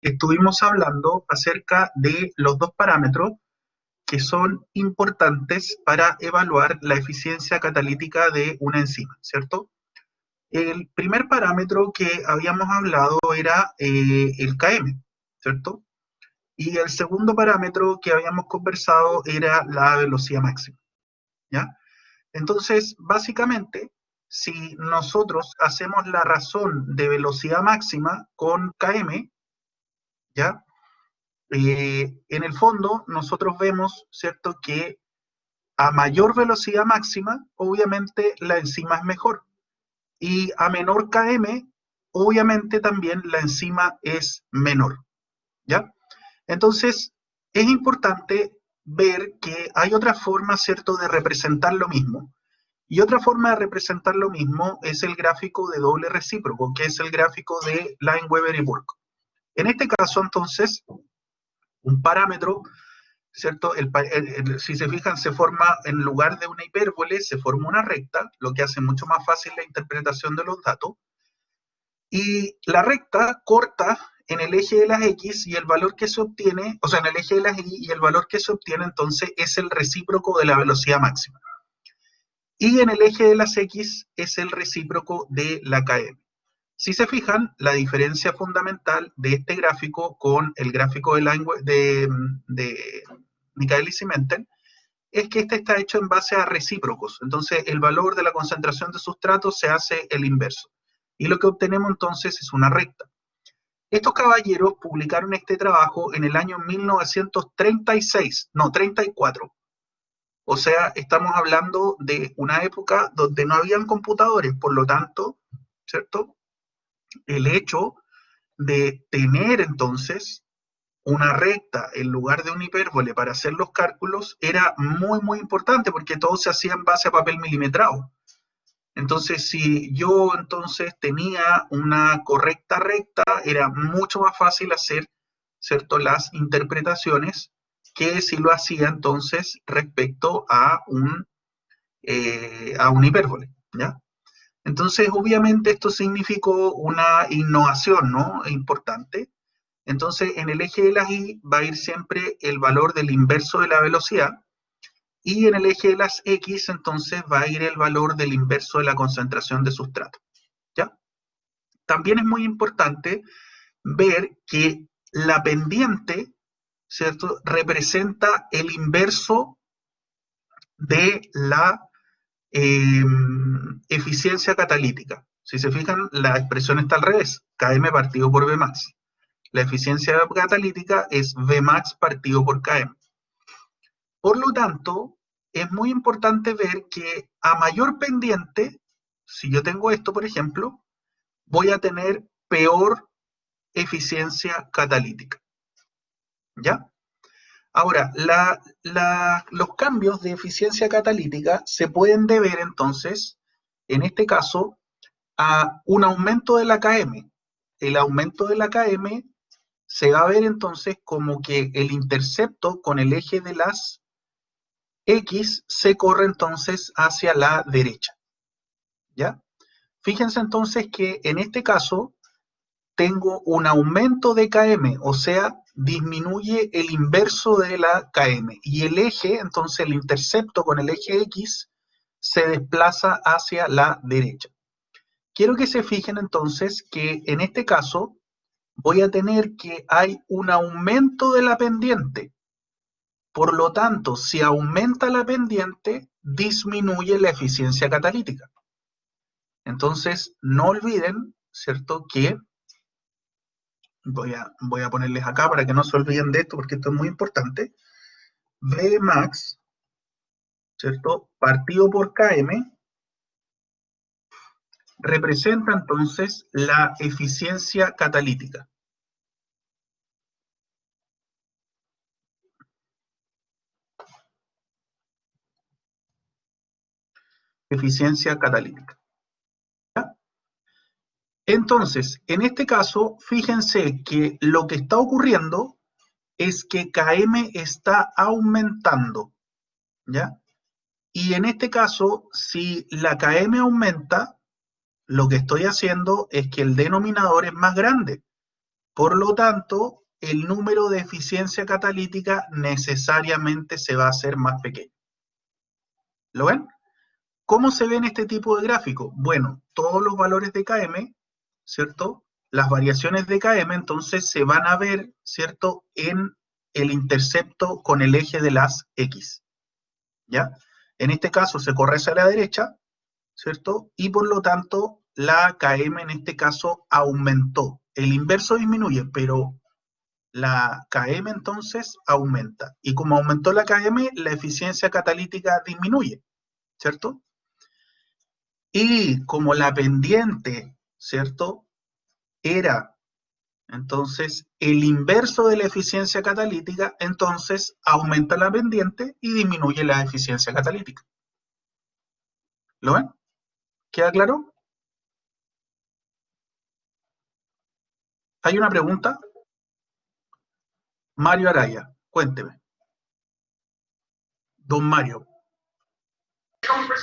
estuvimos hablando acerca de los dos parámetros que son importantes para evaluar la eficiencia catalítica de una enzima, ¿cierto? El primer parámetro que habíamos hablado era el Km, ¿cierto? Y el segundo parámetro que habíamos conversado era la velocidad máxima, ¿ya? Entonces, básicamente, si nosotros hacemos la razón de velocidad máxima con Km, ¿ya? En el fondo, nosotros vemos, ¿cierto?, que a mayor velocidad máxima, obviamente la enzima es mejor. Y a menor Km, obviamente también la enzima es menor, ¿ya? Entonces, es importante ver que hay otra forma, ¿cierto?, de representar lo mismo. Y otra forma de representar lo mismo es el gráfico de doble recíproco, que es el gráfico de Lineweaver y Burke. En este caso, entonces, un parámetro, ¿cierto? Si se fijan, se forma, en lugar de una hipérbole, se forma una recta, lo que hace mucho más fácil la interpretación de los datos. Y la recta corta en el eje de las X y el valor que se obtiene, o sea, en el eje de las Y y el valor que se obtiene entonces es el recíproco de la velocidad máxima. Y en el eje de las X es el recíproco de la Km. Si se fijan, la diferencia fundamental de este gráfico con el gráfico de Michaelis y Menten es que este está hecho en base a recíprocos. Entonces, el valor de la concentración de sustrato se hace el inverso. Y lo que obtenemos entonces es una recta. Estos caballeros publicaron este trabajo en el año 1936, no, 34. O sea, estamos hablando de una época donde no habían computadores, por lo tanto, ¿cierto? El hecho de tener entonces una recta en lugar de una hipérbole para hacer los cálculos era muy, muy importante porque todo se hacía en base a papel milimetrado. Entonces, si yo entonces tenía una correcta recta, era mucho más fácil hacer, ¿cierto?, las interpretaciones que si lo hacía entonces respecto a una hipérbole, ¿ya? Entonces, obviamente esto significó una innovación, ¿no?, importante. Entonces, en el eje de las Y va a ir siempre el valor del inverso de la velocidad, y en el eje de las X, entonces, va a ir el valor del inverso de la concentración de sustrato, ¿ya? También es muy importante ver que la pendiente, ¿cierto?, representa el inverso de la eh, eficiencia catalítica. Si se fijan, la expresión está al revés, Km partido por Vmax. La eficiencia catalítica es Vmax partido por Km. Por lo tanto, es muy importante ver que a mayor pendiente, si yo tengo esto, por ejemplo, voy a tener peor eficiencia catalítica, ¿ya? Ahora, los cambios de eficiencia catalítica se pueden deber entonces, en este caso, a un aumento de la Km. El aumento de la Km se va a ver entonces como que el intercepto con el eje de las X se corre entonces hacia la derecha, ¿ya? Fíjense entonces que en este caso tengo un aumento de Km, o sea, disminuye el inverso de la Km. Y el eje, entonces el intercepto con el eje X, se desplaza hacia la derecha. Quiero que se fijen entonces que en este caso voy a tener que hay un aumento de la pendiente. Por lo tanto, si aumenta la pendiente, disminuye la eficiencia catalítica. Entonces, no olviden, ¿cierto?, que voy a ponerles acá para que no se olviden de esto, porque esto es muy importante. Vmax, ¿cierto?, partido por Km, representa entonces la eficiencia catalítica. Eficiencia catalítica. ¿Ya? Entonces, en este caso, fíjense que lo que está ocurriendo es que Km está aumentando, ¿ya? Y en este caso, si la Km aumenta, lo que estoy haciendo es que el denominador es más grande. Por lo tanto, el número de eficiencia catalítica necesariamente se va a hacer más pequeño. ¿Lo ven? ¿Cómo se ve en este tipo de gráfico? Bueno, todos los valores de Km, ¿cierto? Las variaciones de Km entonces se van a ver, ¿cierto? En el intercepto con el eje de las X, ¿ya? En este caso se corre hacia la derecha, ¿cierto? Y por lo tanto la Km en este caso aumentó. El inverso disminuye, pero la Km entonces aumenta. Y como aumentó la Km, la eficiencia catalítica disminuye, ¿cierto? Y como la pendiente, ¿cierto? Era entonces el inverso de la eficiencia catalítica, entonces aumenta la pendiente y disminuye la eficiencia catalítica. ¿Lo ven? ¿Queda claro? ¿Hay una pregunta? Mario Araya, cuénteme. Don Mario.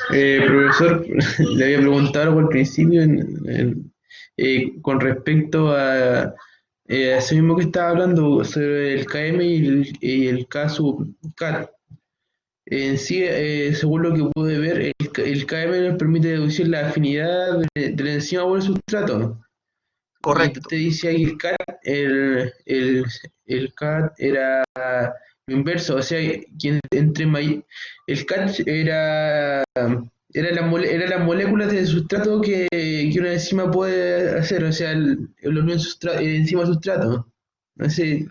Profesor, le había preguntado algo al principio con respecto a eso mismo que estaba hablando sobre el KM y el K sub cat. En sí, según lo que pude ver, el KM nos permite deducir la afinidad de la enzima por el sustrato. Y Correcto. usted decía que el CAT era lo inverso, o sea, el CAT era las moléculas de sustrato que una enzima puede hacer, o sea, la unión enzima-sustrato. No sé,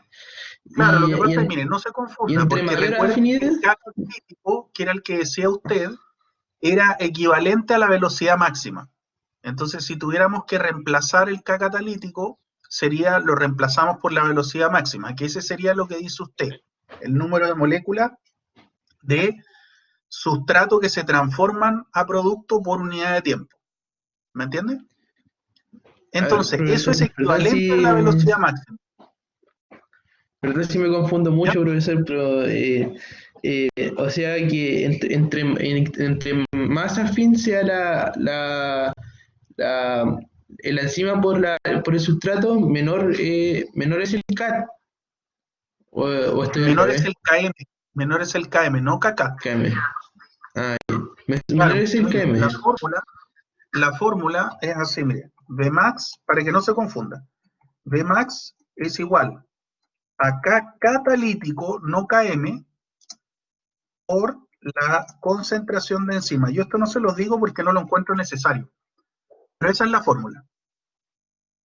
Claro, lo y, que y pasa es, en- miren, no se y confunda, entre porque mayor recuerden que afinidad, el K crítico, que era el que decía usted, era equivalente a la velocidad máxima. Entonces, si tuviéramos que reemplazar el K catalítico, lo reemplazamos por la velocidad máxima, que ese sería lo que dice usted, el número de moléculas de sustrato que se transforman a producto por unidad de tiempo. ¿Me entiende? a ver, Entonces, eso profesor, es equivalente a la velocidad máxima. perdón si me confundo ¿Ya? mucho, profesor, pero o sea que entre más afín sea la, la enzima por el sustrato, menor es el CAT, o estoy al Menor es revés, el KM, menor es el KM, no KK. KM. Ah, menor Claro, es porque el mire, KM. la fórmula es así, mire, Vmax, para que no se confunda, Vmax es igual a K catalítico, no KM, por la concentración de enzima. Yo esto no se los digo porque no lo encuentro necesario, pero esa es la fórmula.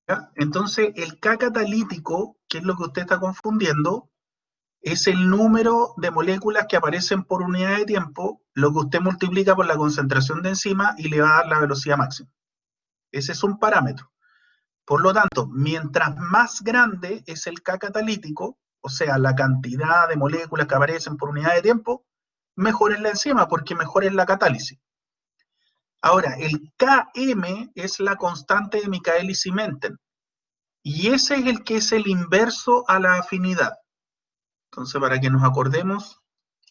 ¿Ya? Entonces, el K catalítico, que es lo que usted está confundiendo, es el número de moléculas que aparecen por unidad de tiempo, lo que usted multiplica por la concentración de enzima y le va a dar la velocidad máxima. Ese es un parámetro. Por lo tanto, mientras más grande es el K catalítico, o sea, la cantidad de moléculas que aparecen por unidad de tiempo, mejor es la enzima, porque mejor es la catálisis. Ahora, el Km es la constante de Michaelis y Menten, y ese es el que es el inverso a la afinidad. Entonces, para que nos acordemos,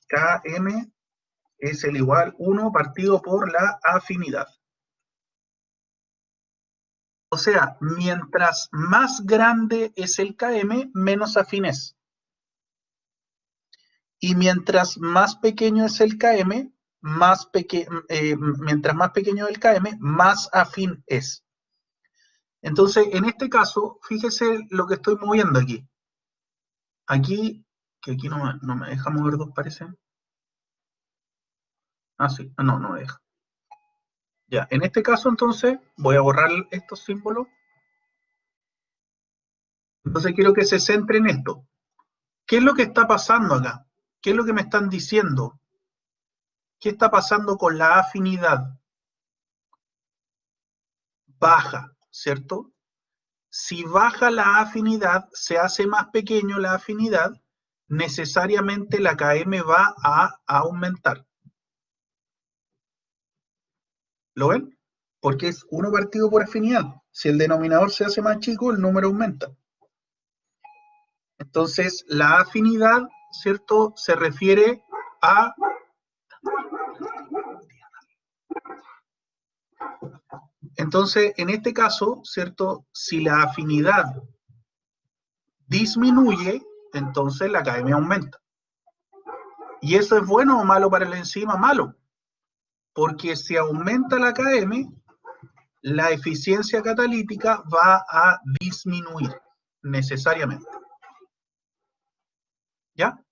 Km es el igual 1 partido por la afinidad. O sea, mientras más grande es el Km, menos afín es. Y mientras más pequeño es el Km, mientras más pequeño el Km, más afín es. Entonces, en este caso, fíjese lo que estoy moviendo aquí. Aquí, que aquí no me deja mover dos, parece. Ah, sí, no me deja. Ya, en este caso, entonces, voy a borrar estos símbolos. Entonces, quiero que se centre en esto. ¿Qué es lo que está pasando acá? ¿Qué es lo que me están diciendo? ¿Qué está pasando con la afinidad? Baja, ¿cierto? Si baja la afinidad, se hace más pequeño la afinidad, necesariamente la Km va a aumentar. ¿Lo ven? Porque es 1 partido por afinidad. Si el denominador se hace más chico, el número aumenta. Entonces, la afinidad, ¿cierto? Se refiere a... Entonces, en este caso, ¿cierto? Si la afinidad disminuye, entonces la KM aumenta. ¿Y eso es bueno o malo para la enzima? Malo, porque si aumenta la KM, la eficiencia catalítica va a disminuir necesariamente. ¿Ya?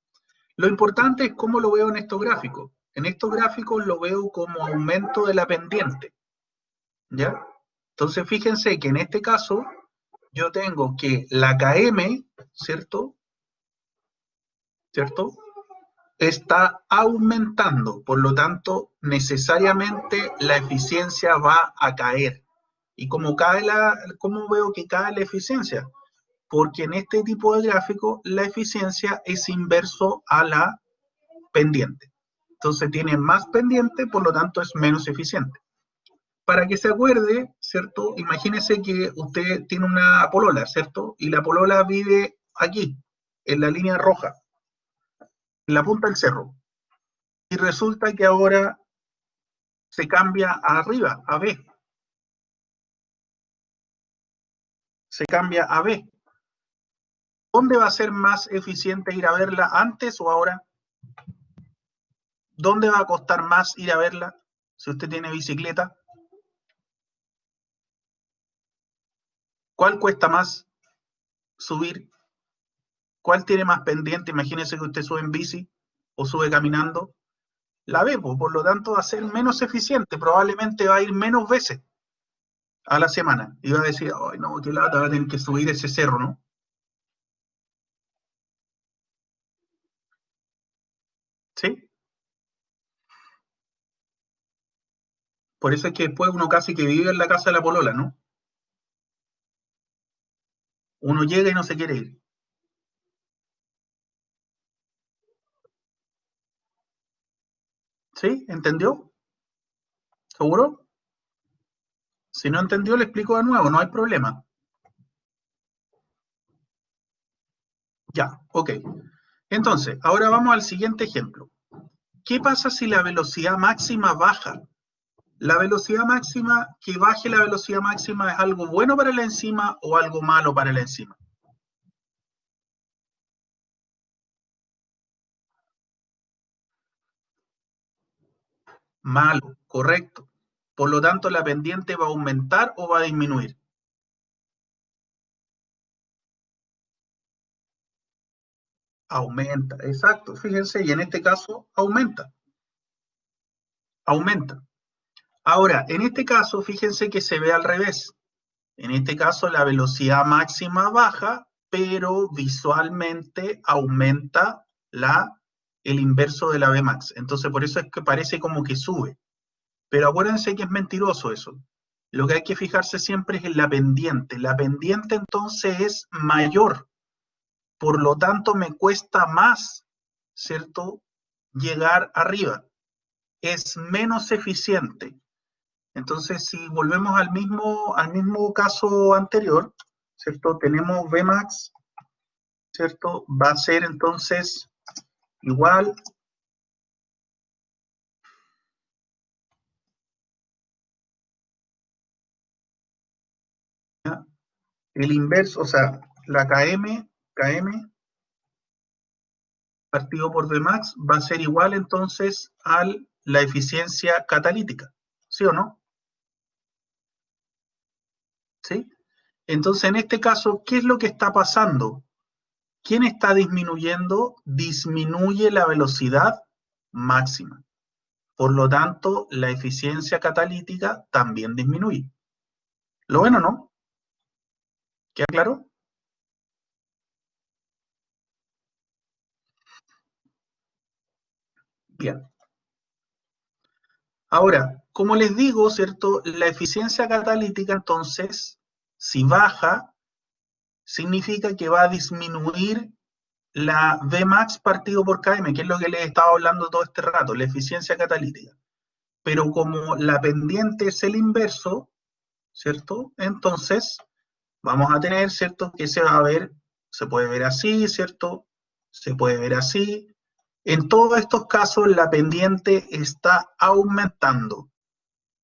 Lo importante es cómo lo veo en estos gráficos. En estos gráficos lo veo como aumento de la pendiente. ¿Ya? Entonces fíjense que en este caso yo tengo que la KM, ¿cierto? ¿Cierto? Está aumentando, por lo tanto, necesariamente la eficiencia va a caer. ¿Y cómo veo que cae la eficiencia? Porque en este tipo de gráfico la eficiencia es inverso a la pendiente. Entonces tiene más pendiente, por lo tanto es menos eficiente. Para que se acuerde, ¿cierto? Imagínese que usted tiene una polola, ¿cierto? Y la polola vive aquí, en la línea roja, en la punta del cerro. Y resulta que ahora se cambia a arriba, a B. Se cambia a B. ¿Dónde va a ser más eficiente ir a verla, antes o ahora? ¿Dónde va a costar más ir a verla si usted tiene bicicleta? ¿Cuál cuesta más subir? ¿Cuál tiene más pendiente? Imagínese que usted sube en bici o sube caminando. La B, por lo tanto va a ser menos eficiente, probablemente va a ir menos veces a la semana. Y va a decir, ay no, qué lata, va a tener que subir ese cerro, ¿no? ¿Sí? Por eso es que después uno casi que vive en la casa de la polola, ¿no? Uno llega y no se quiere ir. ¿Sí? ¿Entendió? ¿Seguro? Si no entendió, le explico de nuevo, no hay problema. Ya, ok. Entonces, ahora vamos al siguiente ejemplo. ¿Qué pasa si la velocidad máxima baja? La velocidad máxima, que baje la velocidad máxima, ¿es algo bueno para la enzima o algo malo para la enzima? Malo, correcto. Por lo tanto, la pendiente va a aumentar o va a disminuir. Aumenta, exacto. Fíjense, y en este caso aumenta, aumenta. Ahora, en este caso, fíjense que se ve al revés. En este caso, la velocidad máxima baja, pero visualmente aumenta el inverso de la Vmax. Entonces, por eso es que parece como que sube. Pero acuérdense que es mentiroso eso. Lo que hay que fijarse siempre es en la pendiente. La pendiente entonces es mayor. Por lo tanto, me cuesta más, ¿cierto?, llegar arriba. Es menos eficiente. Entonces, si volvemos al mismo caso anterior, ¿cierto? Tenemos Vmax, ¿cierto? Va a ser entonces igual a el inverso, o sea, la KM partido por Vmax va a ser igual entonces a la eficiencia catalítica, ¿sí o no? ¿Sí? Entonces, en este caso, ¿qué es lo que está pasando? ¿Quién está disminuyendo? Disminuye la velocidad máxima. Por lo tanto, la eficiencia catalítica también disminuye. ¿Lo ven o no? ¿Queda claro? Bien. Ahora, como les digo, ¿cierto? La eficiencia catalítica, entonces, si baja, significa que va a disminuir la Vmax partido por km, que es lo que les he estado hablando todo este rato, la eficiencia catalítica. Pero como la pendiente es el inverso, ¿cierto? Entonces, vamos a tener, ¿cierto?, que se va a ver, se puede ver así, ¿cierto? Se puede ver así. En todos estos casos, la pendiente está aumentando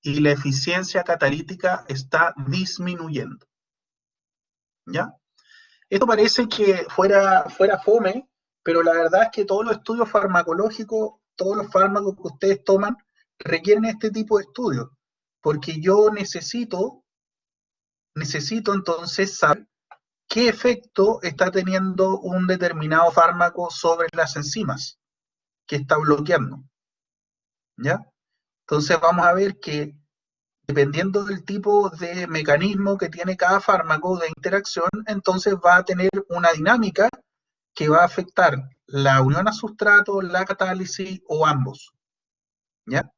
y la eficiencia catalítica está disminuyendo. ¿Ya? Esto parece que fuera fome, pero la verdad es que todos los estudios farmacológicos, todos los fármacos que ustedes toman, requieren este tipo de estudios, porque yo necesito entonces saber qué efecto está teniendo un determinado fármaco sobre las enzimas que está bloqueando, ¿ya? Entonces vamos a ver que dependiendo del tipo de mecanismo que tiene cada fármaco de interacción, entonces va a tener una dinámica que va a afectar la unión a sustrato, la catálisis o ambos, ¿ya?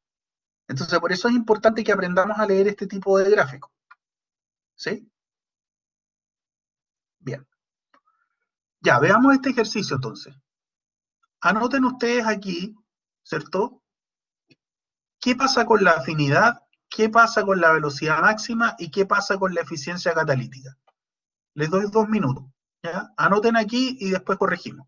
Entonces por eso es importante que aprendamos a leer este tipo de gráficos, ¿sí? Bien. Ya, veamos este ejercicio entonces. Anoten ustedes aquí, ¿cierto? ¿Qué pasa con la afinidad? ¿Qué pasa con la velocidad máxima? ¿Y qué pasa con la eficiencia catalítica? Les doy 2 minutos, ¿ya? Anoten aquí y después corregimos.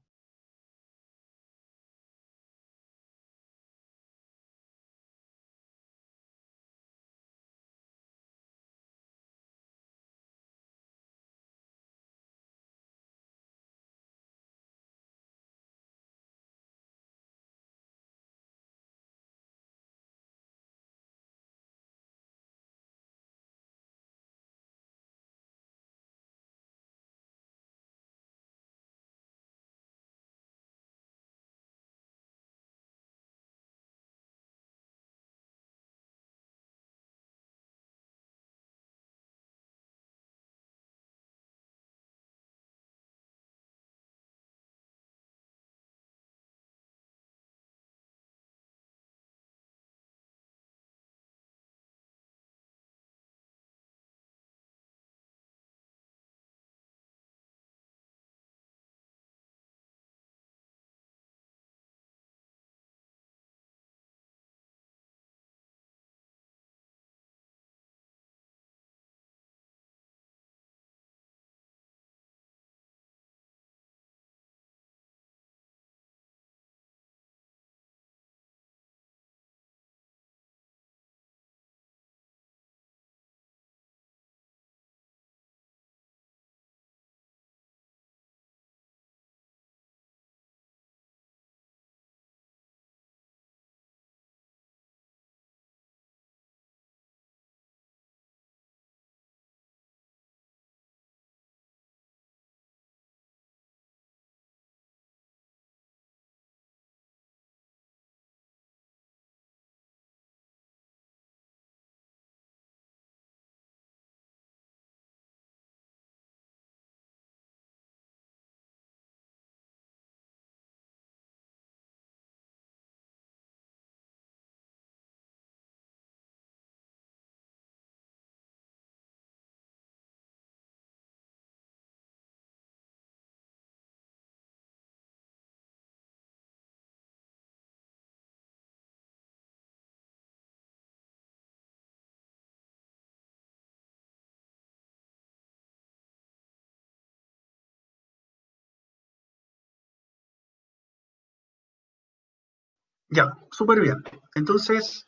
Ya, súper bien. Entonces,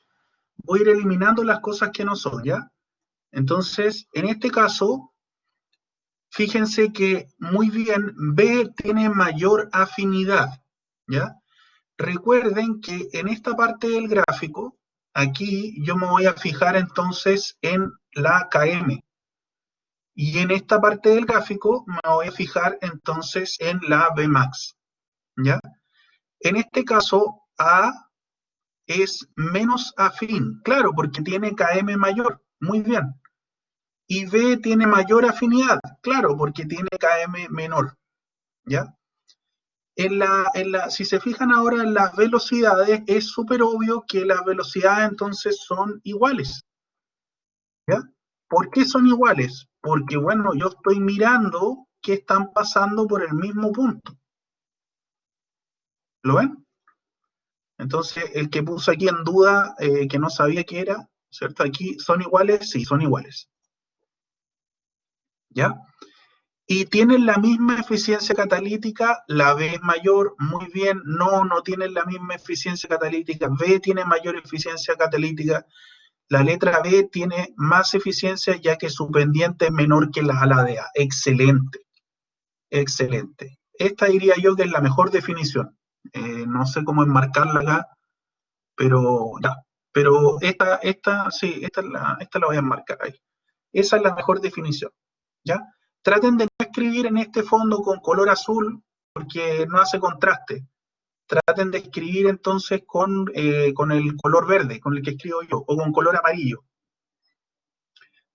voy a ir eliminando las cosas que no son, ¿ya? Entonces, en este caso, fíjense que muy bien, B tiene mayor afinidad, ¿ya? Recuerden que en esta parte del gráfico, aquí yo me voy a fijar entonces en la KM. Y en esta parte del gráfico me voy a fijar entonces en la Bmax, ¿ya? En este caso, A es menos afín, claro, porque tiene KM mayor, muy bien. Y B tiene mayor afinidad, claro, porque tiene KM menor, ¿ya? Si se fijan ahora en las velocidades, es súper obvio que las velocidades entonces son iguales, ¿ya? ¿Por qué son iguales? Porque, bueno, yo estoy mirando que están pasando por el mismo punto, ¿lo ven? Entonces, el que puso aquí en duda, que no sabía qué era, ¿cierto? Aquí, ¿son iguales? Sí, son iguales, ¿ya? Y tienen la misma eficiencia catalítica, la B es mayor, muy bien, no tienen la misma eficiencia catalítica, B tiene mayor eficiencia catalítica, la letra B tiene más eficiencia ya que su pendiente es menor que la ala de A, excelente. Excelente. Esta diría yo que es la mejor definición. No sé cómo enmarcarla acá, pero ya. Pero sí, esta la voy a enmarcar ahí. Esa es la mejor definición, ¿ya? Traten de no escribir en este fondo con color azul, porque no hace contraste. Traten de escribir entonces con el color verde, con el que escribo yo, o con color amarillo.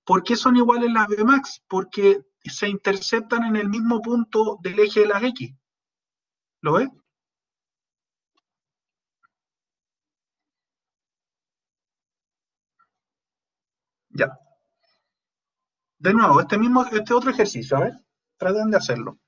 ¿Por qué son iguales las Bmax? Porque se interceptan en el mismo punto del eje de las X. ¿Lo ves? Ya. De nuevo, este otro ejercicio, a ver, traten de hacerlo.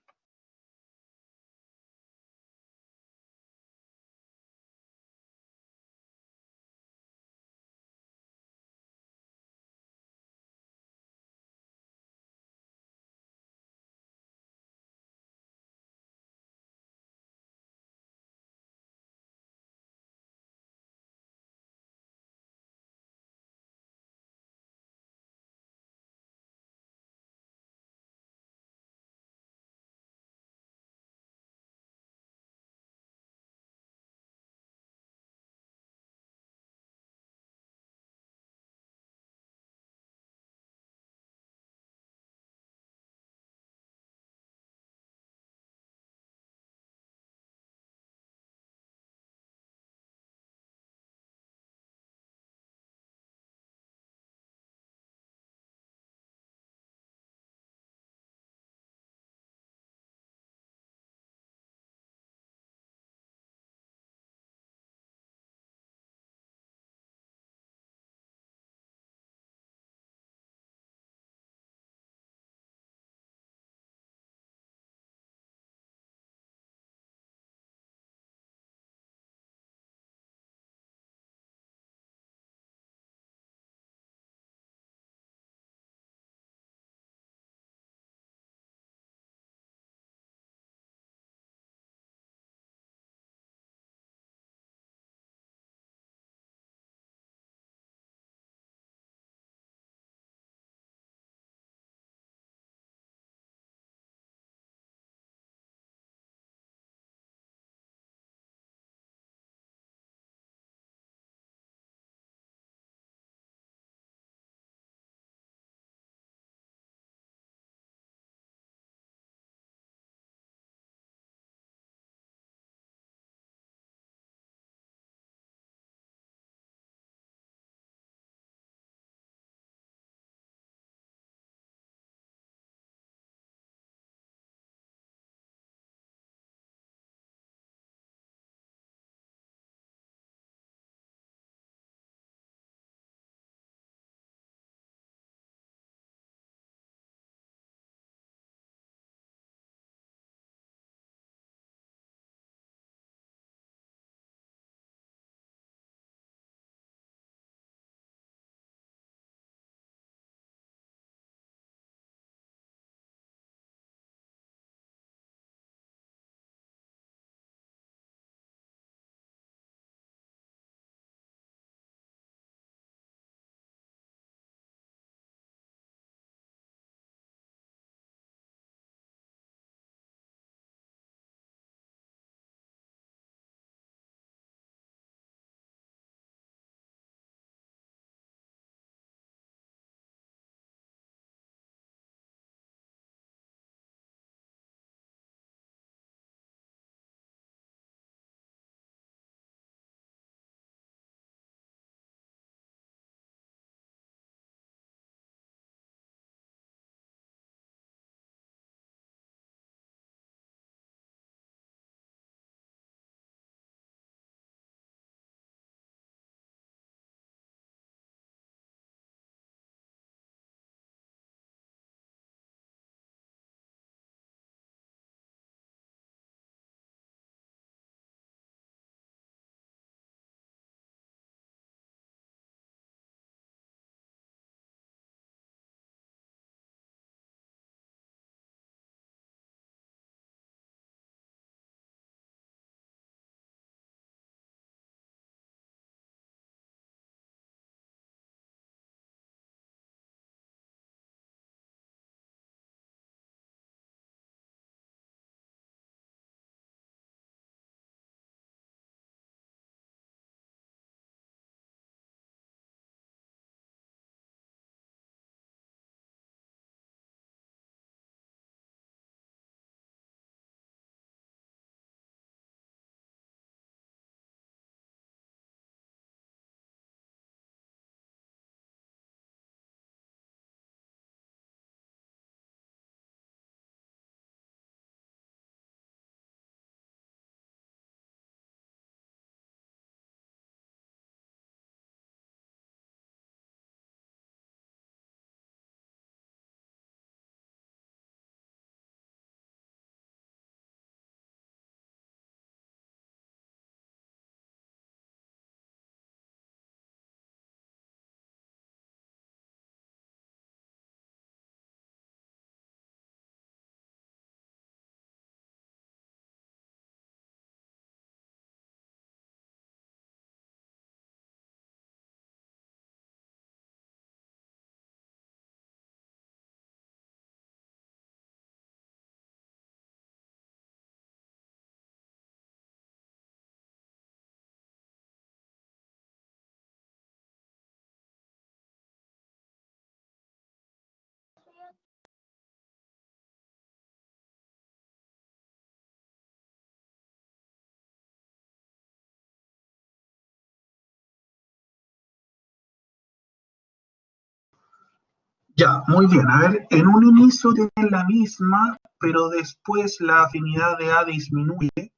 Ya, muy bien. A ver, en un inicio tienen la misma, pero después la afinidad de A disminuye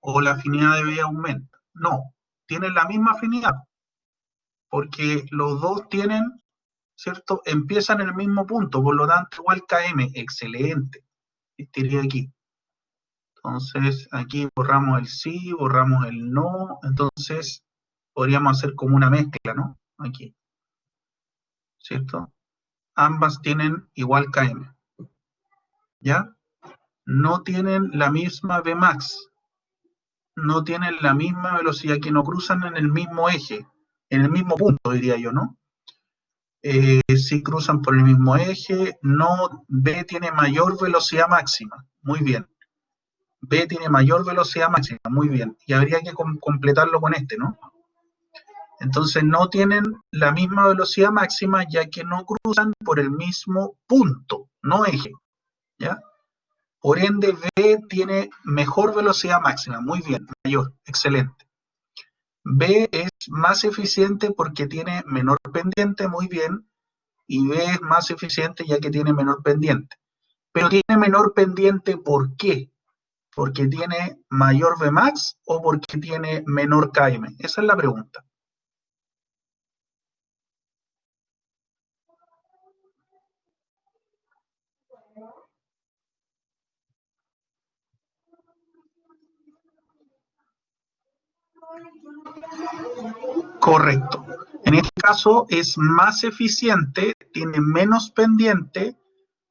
o la afinidad de B aumenta. No, tienen la misma afinidad, porque los dos tienen, ¿cierto? Empiezan en el mismo punto, por lo tanto, igual KM. Excelente. Estaría aquí. Entonces, aquí borramos el sí, borramos el no. Entonces, podríamos hacer como una mezcla, ¿no? Aquí, ¿cierto? Ambas tienen igual KM, ¿ya? No tienen la misma Vmax, no tienen la misma velocidad, que no cruzan en el mismo eje, en el mismo punto, diría yo, ¿no? Sí cruzan por el mismo eje, no, B tiene mayor velocidad máxima, muy bien. B tiene mayor velocidad máxima, muy bien. Y habría que completarlo con este, ¿no? Entonces no tienen la misma velocidad máxima ya que no cruzan por el mismo punto, no eje, ¿ya? Por ende, B tiene mejor velocidad máxima, muy bien, mayor, excelente. B es más eficiente porque tiene menor pendiente, muy bien, y B es más eficiente ya que tiene menor pendiente. Pero tiene menor pendiente, ¿por qué? ¿Porque tiene mayor Vmax o porque tiene menor Km? Esa es la pregunta. Correcto. En este caso es más eficiente, tiene menos pendiente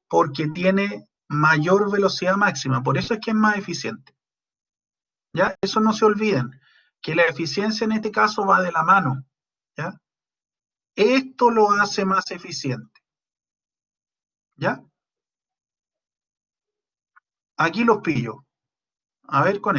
porque tiene mayor velocidad máxima. Por eso es que es más eficiente. ¿Ya? Eso no se olviden, que la eficiencia en este caso va de la mano. ¿Ya? Esto lo hace más eficiente. ¿Ya? Aquí los pillo. A ver con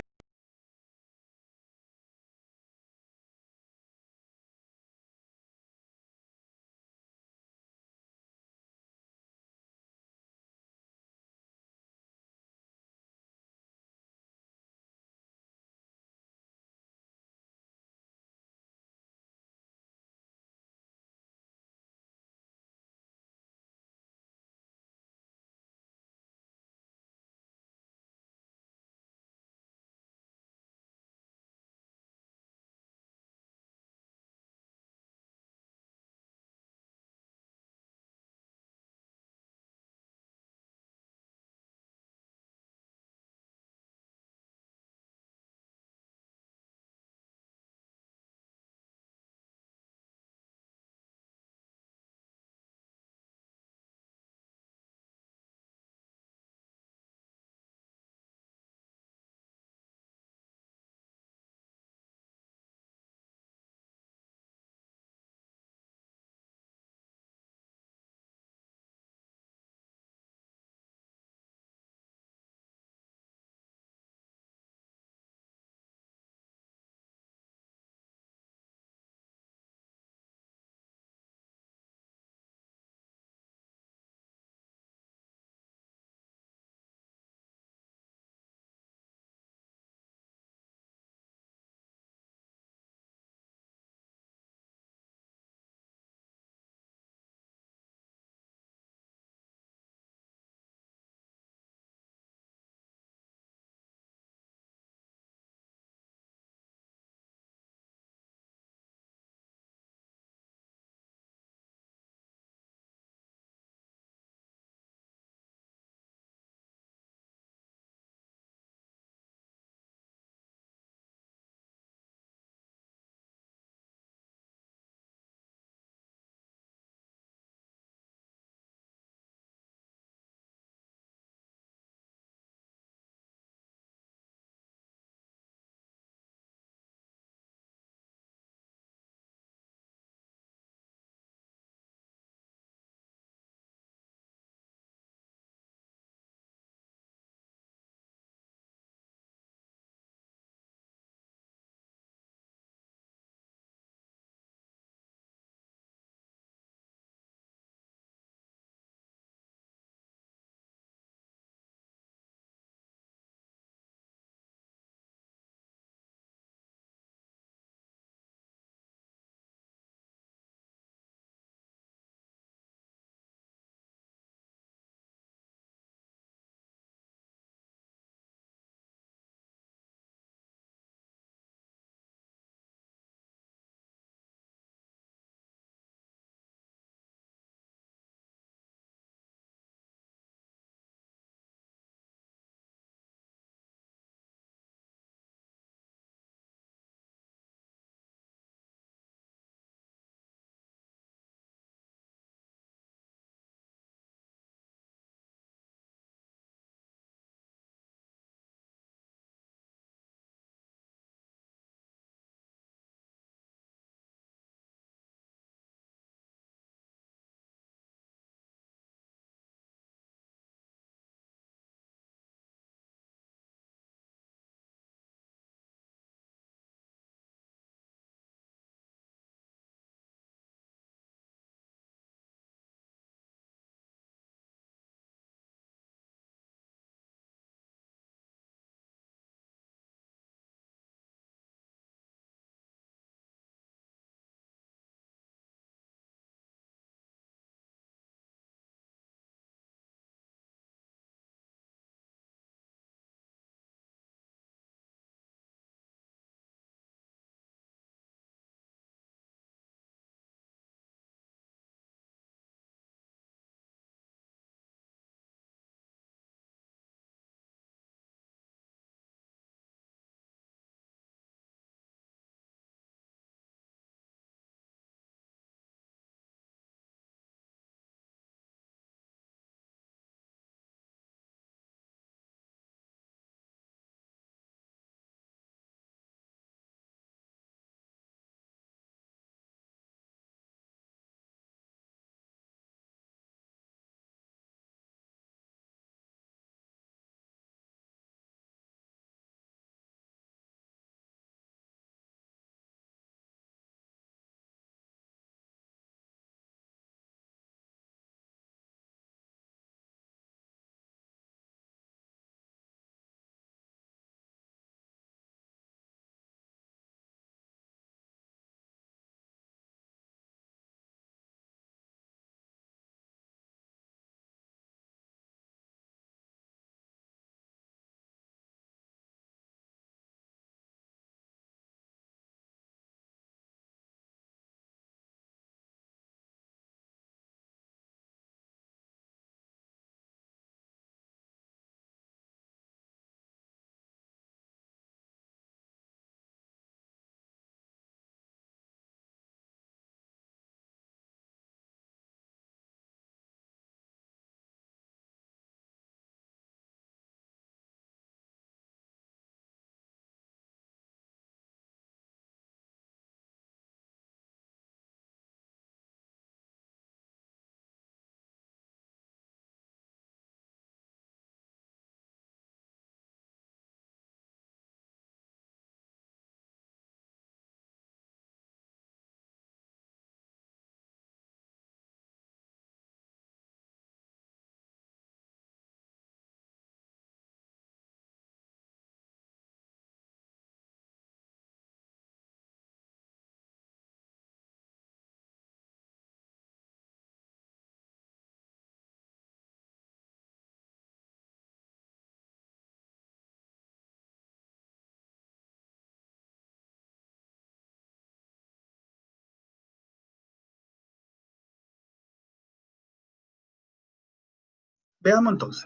Veamos entonces.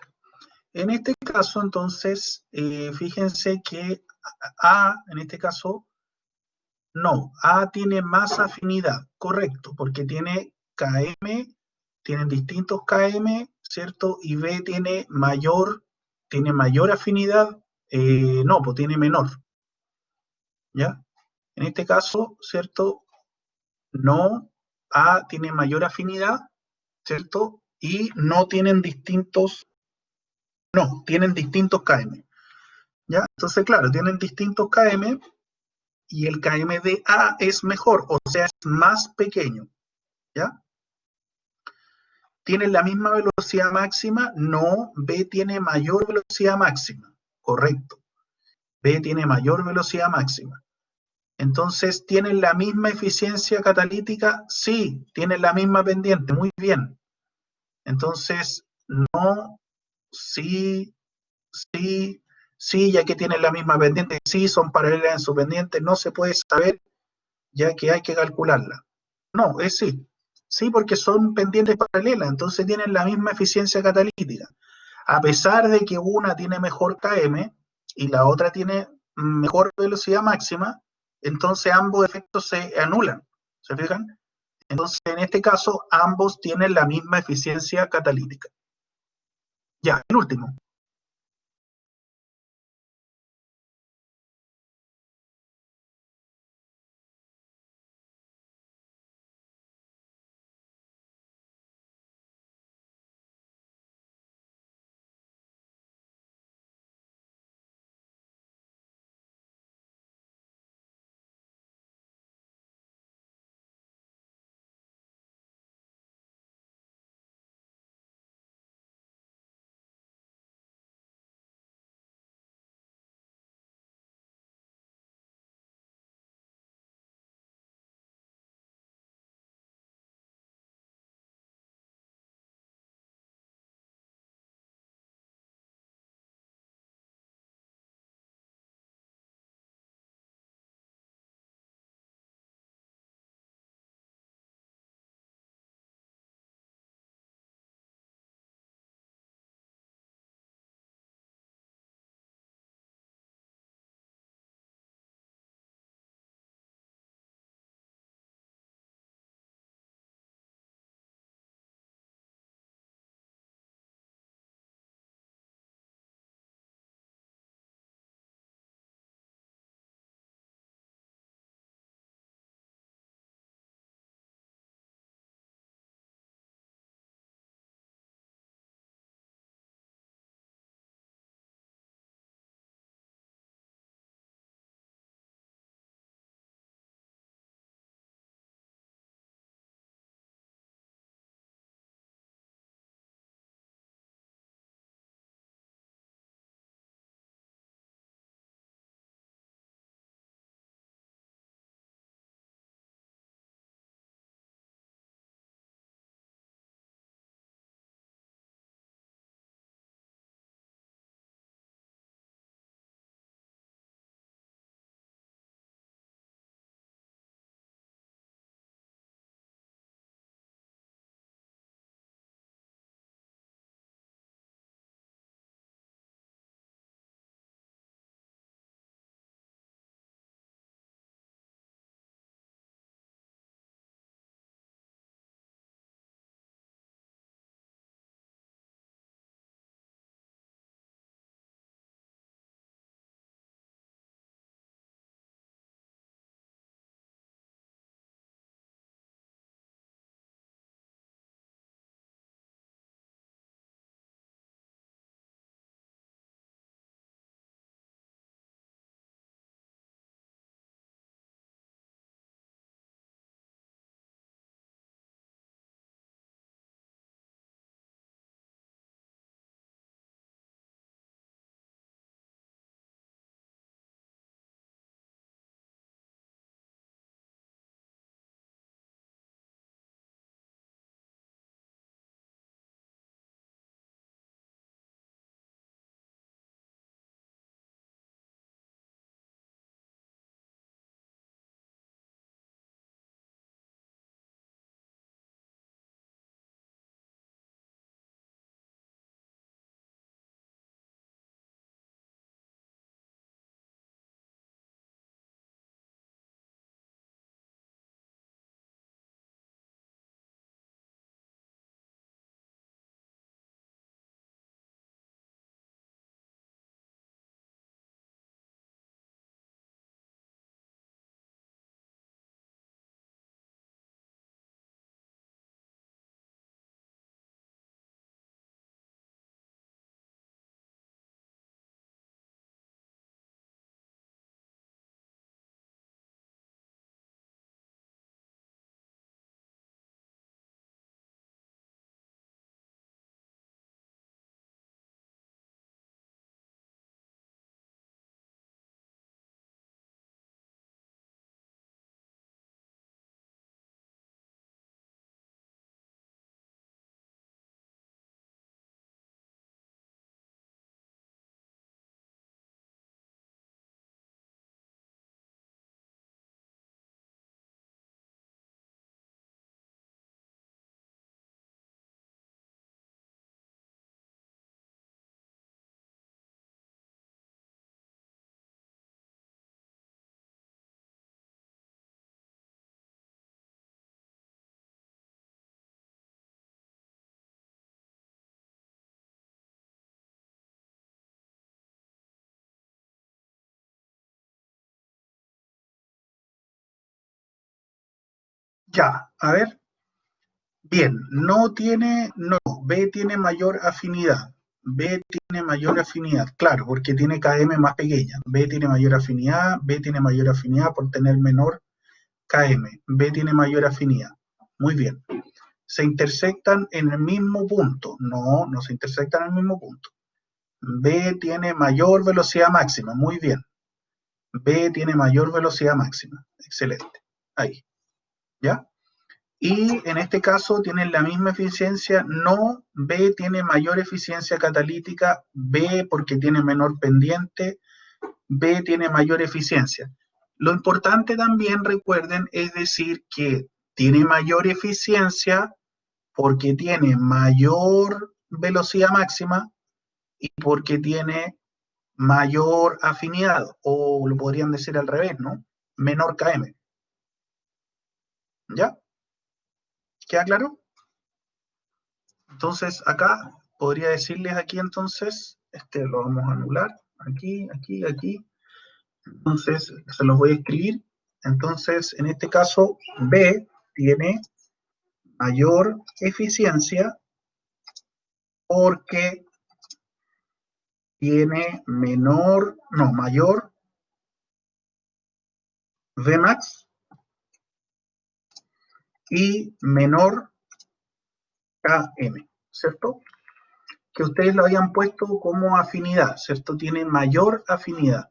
En este caso, entonces, fíjense que A, en este caso, no, A tiene más afinidad, correcto, porque tiene KM, tienen distintos KM, ¿cierto? Y B tiene mayor afinidad, no, pues tiene menor, ¿ya? En este caso, ¿cierto? No, A tiene mayor afinidad, ¿cierto? Y no tienen distintos, no, tienen distintos KM, ¿ya? Entonces, claro, tienen distintos KM y el KM de A es mejor, o sea, es más pequeño, ¿ya? ¿Tienen la misma velocidad máxima? No, B tiene mayor velocidad máxima, correcto. B tiene mayor velocidad máxima. Entonces, ¿tienen la misma eficiencia catalítica? Sí, tienen la misma pendiente, muy bien. Entonces, no, sí, sí, sí, ya que tienen la misma pendiente, sí, son paralelas en su pendiente, no se puede saber ya que hay que calcularla. No, es sí. Sí, porque son pendientes paralelas, entonces tienen la misma eficiencia catalítica. A pesar de que una tiene mejor KM y la otra tiene mejor velocidad máxima, entonces ambos efectos se anulan. ¿Se fijan? Entonces, en este caso, ambos tienen la misma eficiencia catalítica. Ya, el último. Ya, a ver. Bien, no, B tiene mayor afinidad. B tiene mayor afinidad, claro, porque tiene KM más pequeña. B tiene mayor afinidad por tener menor KM. B tiene mayor afinidad. Muy bien. ¿Se intersectan en el mismo punto? No, no se intersectan en el mismo punto. B tiene mayor velocidad máxima. Muy bien. B tiene mayor velocidad máxima. Excelente. Ahí. ¿Ya? Y en este caso tienen la misma eficiencia, no, B tiene mayor eficiencia catalítica, B porque tiene menor pendiente, B tiene mayor eficiencia. Lo importante también, recuerden, es decir que tiene mayor eficiencia porque tiene mayor velocidad máxima y porque tiene mayor afinidad, o lo podrían decir al revés, ¿no? Menor KM. ¿Ya? ¿Queda claro? Entonces acá podría decirles aquí entonces, este lo vamos a anular, aquí, aquí, aquí. Entonces se los voy a escribir. Entonces en este caso B tiene mayor eficiencia porque tiene mayor Vmax y menor Km, ¿cierto? Que ustedes lo habían puesto como afinidad, ¿cierto? Tiene mayor afinidad.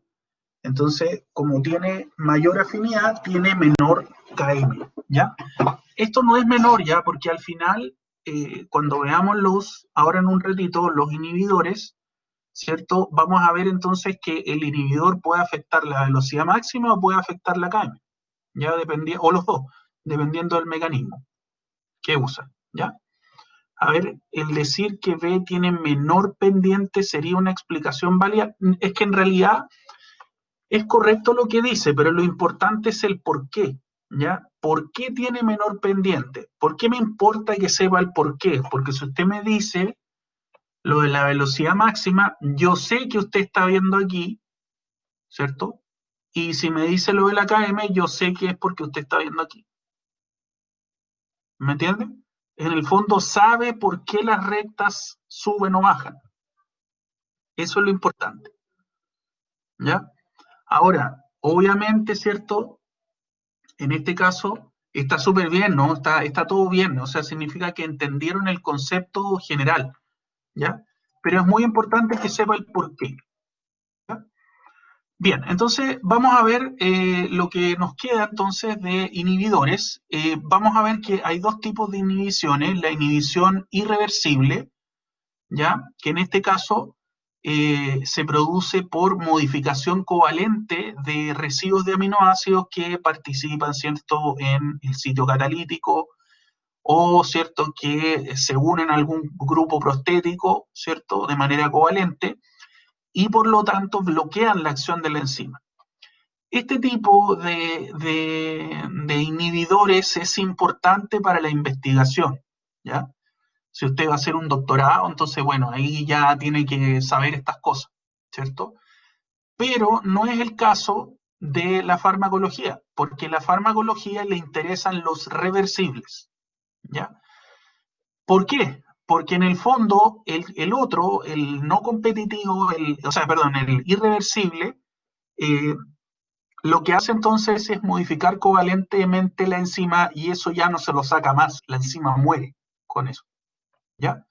Entonces, como tiene mayor afinidad, tiene menor KM, ¿ya? Esto no es menor, ¿ya? Porque al final, cuando veamos ahora en un ratito, los inhibidores, ¿cierto? Vamos a ver entonces que el inhibidor puede afectar la velocidad máxima o puede afectar la KM, ¿ya? O los dos, dependiendo del mecanismo que usa, ¿ya? A ver, el decir que B tiene menor pendiente sería una explicación válida. Es que en realidad es correcto lo que dice, pero lo importante es el por qué, ¿ya? ¿Por qué tiene menor pendiente? ¿Por qué me importa que sepa el por qué? Porque si usted me dice lo de la velocidad máxima, yo sé que usted está viendo aquí, ¿cierto? Y si me dice lo de la KM, yo sé que es porque usted está viendo aquí. ¿Me entiende? En el fondo sabe por qué las rectas suben o bajan. Eso es lo importante, ¿ya? Ahora, obviamente, ¿cierto? En este caso está súper bien, ¿no? Está todo bien, ¿no? O sea, significa que entendieron el concepto general, ¿ya? Pero es muy importante que sepa el por qué, ¿ya? Bien, entonces vamos a ver lo que nos queda entonces de inhibidores. Vamos a ver que hay dos tipos de inhibiciones, la inhibición irreversible, ¿ya? Que en este caso se produce por modificación covalente de residuos de aminoácidos que participan, ¿cierto?, en el sitio catalítico o, ¿cierto?, que se unen a algún grupo prostético, ¿cierto?, de manera covalente y por lo tanto bloquean la acción de la enzima. Este tipo de inhibidores es importante para la investigación, ¿ya? Si usted va a hacer un doctorado, entonces, bueno, ahí ya tiene que saber estas cosas, ¿cierto? Pero no es el caso de la farmacología, porque a la farmacología le interesan los reversibles, ¿ya? ¿Por qué? Porque en el fondo el otro, el no competitivo, el irreversible, eh, lo que hace entonces es modificar covalentemente la enzima y eso ya no se lo saca más, la enzima muere con eso, ¿ya?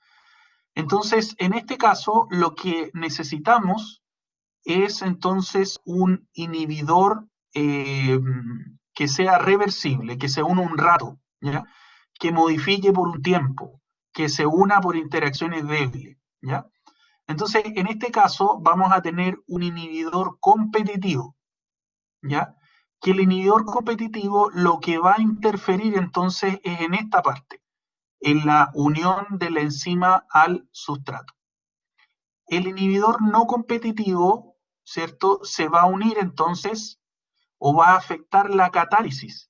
Entonces, en este caso, lo que necesitamos es entonces un inhibidor que sea reversible, que se una un rato, ¿ya? Que modifique por un tiempo, que se una por interacciones débiles, ¿ya? Entonces, en este caso, vamos a tener un inhibidor competitivo, ¿ya? Que el inhibidor competitivo lo que va a interferir entonces es en esta parte, en la unión de la enzima al sustrato. El inhibidor no competitivo, ¿cierto? Se va a unir entonces o va a afectar la catálisis,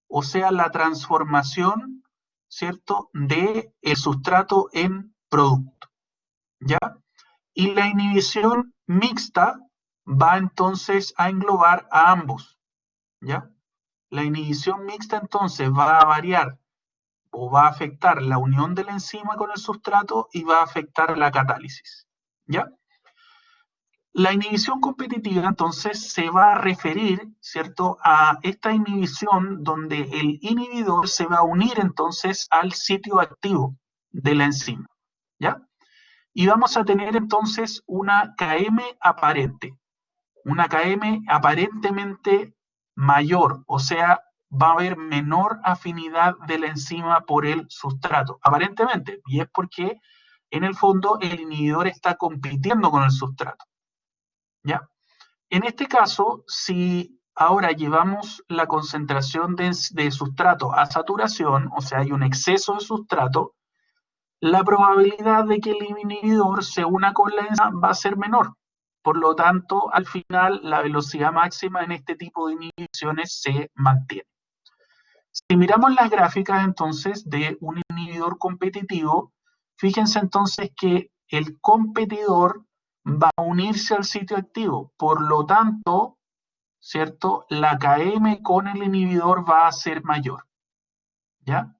o sea, la transformación, ¿cierto? De el sustrato en producto, ¿ya? Y la inhibición mixta va entonces a englobar a ambos, ¿ya? La inhibición mixta entonces va a variar o va a afectar la unión de la enzima con el sustrato y va a afectar la catálisis. ¿Ya? La inhibición competitiva entonces se va a referir, ¿cierto?, a esta inhibición donde el inhibidor se va a unir entonces al sitio activo de la enzima. ¿Ya? Y vamos a tener entonces una KM aparente, una KM aparentemente mayor, o sea, va a haber menor afinidad de la enzima por el sustrato, aparentemente, y es porque en el fondo el inhibidor está compitiendo con el sustrato. ¿Ya? En este caso, si ahora llevamos la concentración de sustrato a saturación, o sea, hay un exceso de sustrato, la probabilidad de que el inhibidor se una con la enzima va a ser menor. Por lo tanto, al final, la velocidad máxima en este tipo de inhibiciones se mantiene. Si miramos las gráficas entonces de un inhibidor competitivo, fíjense entonces que el competidor va a unirse al sitio activo. Por lo tanto, ¿cierto? La KM con el inhibidor va a ser mayor. ¿Ya?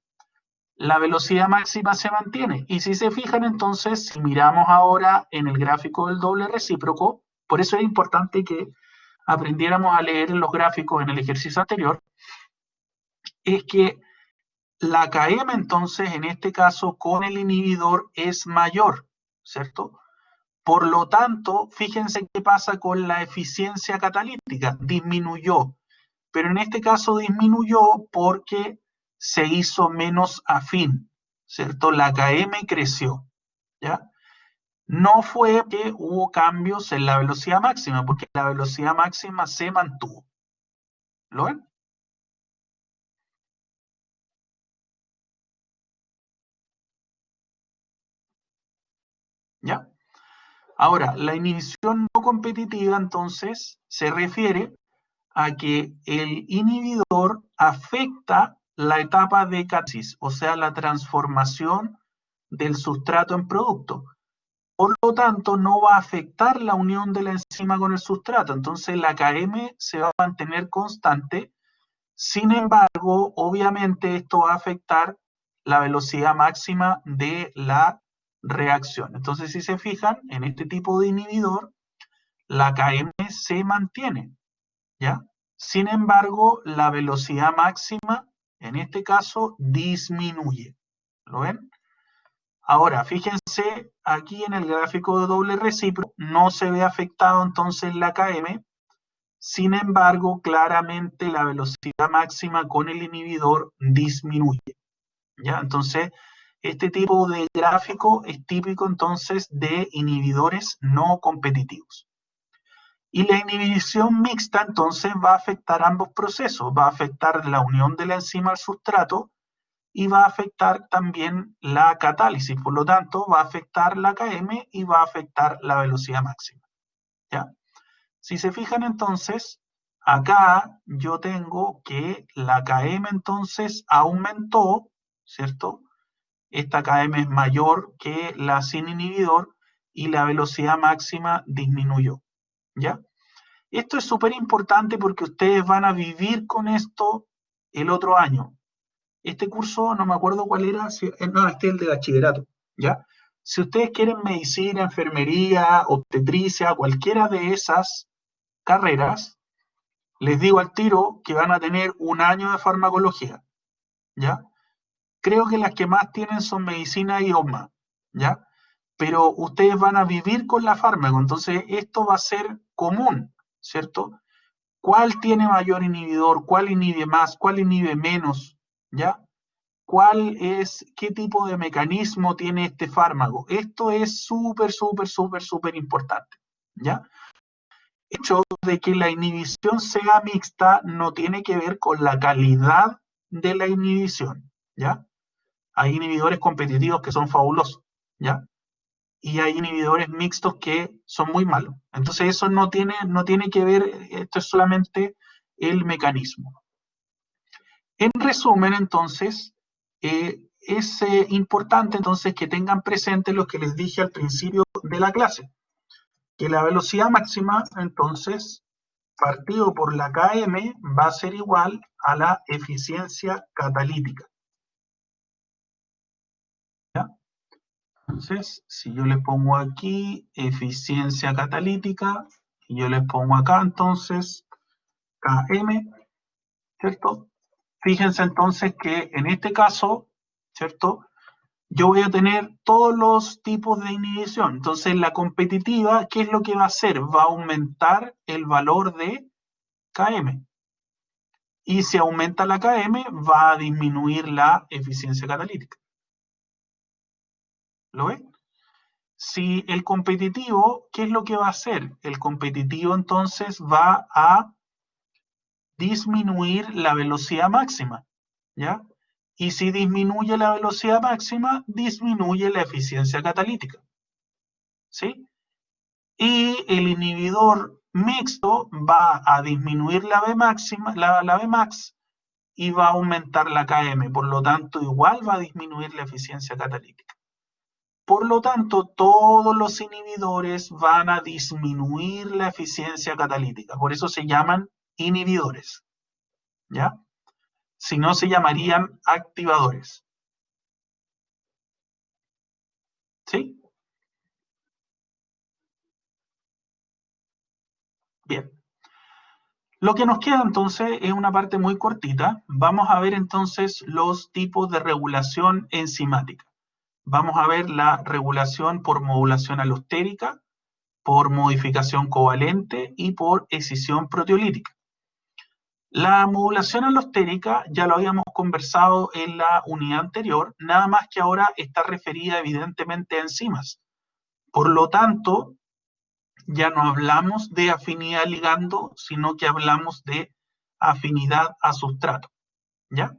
La velocidad máxima se mantiene. Y si se fijan entonces, si miramos ahora en el gráfico del doble recíproco, por eso es importante que aprendiéramos a leer los gráficos en el ejercicio anterior, es que la KM entonces en este caso con el inhibidor es mayor, ¿cierto? Por lo tanto, fíjense qué pasa con la eficiencia catalítica, disminuyó, pero en este caso disminuyó porque se hizo menos afín, ¿cierto? La KM creció, ¿ya? No fue que hubo cambios en la velocidad máxima, porque la velocidad máxima se mantuvo. ¿Lo ven? ¿Ya? Ahora, la inhibición no competitiva entonces se refiere a que el inhibidor afecta la etapa de catálisis, o sea, la transformación del sustrato en producto. Por lo tanto, no va a afectar la unión de la enzima con el sustrato. Entonces, la KM se va a mantener constante. Sin embargo, obviamente esto va a afectar la velocidad máxima de la reacción. Entonces, si se fijan, en este tipo de inhibidor, la KM se mantiene, ¿ya? Sin embargo, la velocidad máxima, en este caso, disminuye. ¿Lo ven? Ahora, fíjense, aquí en el gráfico de doble recíproco no se ve afectado entonces la KM, sin embargo, claramente la velocidad máxima con el inhibidor disminuye. ¿Ya? Entonces, este tipo de gráfico es típico entonces de inhibidores no competitivos. Y la inhibición mixta entonces va a afectar ambos procesos, va a afectar la unión de la enzima al sustrato y va a afectar también la catálisis, por lo tanto va a afectar la KM y va a afectar la velocidad máxima. ¿Ya? Si se fijan entonces, acá yo tengo que la KM entonces aumentó, ¿cierto? Esta KM es mayor que la sin inhibidor y la velocidad máxima disminuyó, ¿ya? Esto es súper importante porque ustedes van a vivir con esto el otro año. Este curso, no me acuerdo cuál era, no, este es el de bachillerato, ¿ya? Si ustedes quieren medicina, enfermería, obstetricia, cualquiera de esas carreras, les digo al tiro que van a tener un año de farmacología, ¿ya? Creo que las que más tienen son medicina y OSMA, ¿ya? Pero ustedes van a vivir con la fármaco, entonces esto va a ser común, ¿cierto? ¿Cuál tiene mayor inhibidor? ¿Cuál inhibe más? ¿Cuál inhibe menos? ¿Ya? ¿Qué tipo de mecanismo tiene este fármaco? Esto es súper importante, ¿ya? El hecho de que la inhibición sea mixta no tiene que ver con la calidad de la inhibición, ¿ya? Hay inhibidores competitivos que son fabulosos, ¿ya? Y hay inhibidores mixtos que son muy malos. Entonces eso no tiene que ver, esto es solamente el mecanismo. En resumen, entonces, es importante entonces que tengan presente lo que les dije al principio de la clase, que la velocidad máxima, entonces, partido por la Km va a ser igual a la eficiencia catalítica. ¿Ya? Entonces, si yo le pongo aquí eficiencia catalítica, y yo les pongo acá entonces Km, ¿cierto? Fíjense entonces que en este caso, ¿cierto? Yo voy a tener todos los tipos de inhibición. Entonces, la competitiva, ¿qué es lo que va a hacer? Va a aumentar el valor de Km. Y si aumenta la Km, va a disminuir la eficiencia catalítica. ¿Lo ven? Si el competitivo, ¿qué es lo que va a hacer? El competitivo entonces va a disminuir la velocidad máxima, ¿ya? Y si disminuye la velocidad máxima, disminuye la eficiencia catalítica, ¿sí? Y el inhibidor mixto va a disminuir la V máxima, la Vmax, y va a aumentar la Km, por lo tanto igual va a disminuir la eficiencia catalítica. Por lo tanto, todos los inhibidores van a disminuir la eficiencia catalítica, por eso se llaman inhibidores, ¿ya? Si no, se llamarían activadores. ¿Sí? Bien. Lo que nos queda entonces es una parte muy cortita. Vamos a ver entonces los tipos de regulación enzimática. Vamos a ver la regulación por modulación alostérica, por modificación covalente y por escisión proteolítica. La modulación alostérica ya lo habíamos conversado en la unidad anterior, nada más que ahora está referida evidentemente a enzimas. Por lo tanto, ya no hablamos de afinidad ligando, sino que hablamos de afinidad a sustrato, ¿ya?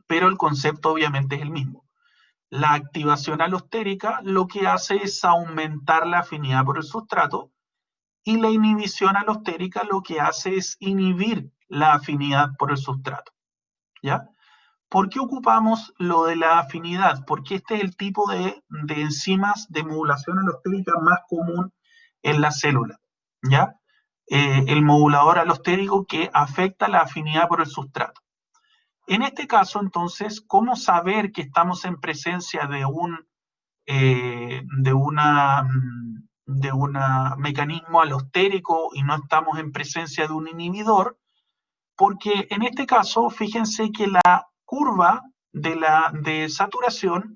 Pero el concepto obviamente es el mismo. La activación alostérica lo que hace es aumentar la afinidad por el sustrato y la inhibición alostérica lo que hace es inhibir la afinidad por el sustrato, ¿ya? ¿Por qué ocupamos lo de la afinidad? Porque este es el tipo de enzimas de modulación alostérica más común en la célula, ¿ya? El modulador alostérico que afecta la afinidad por el sustrato. En este caso, entonces, ¿cómo saber que estamos en presencia de un mecanismo alostérico y no estamos en presencia de un inhibidor? Porque en este caso, fíjense que la curva de saturación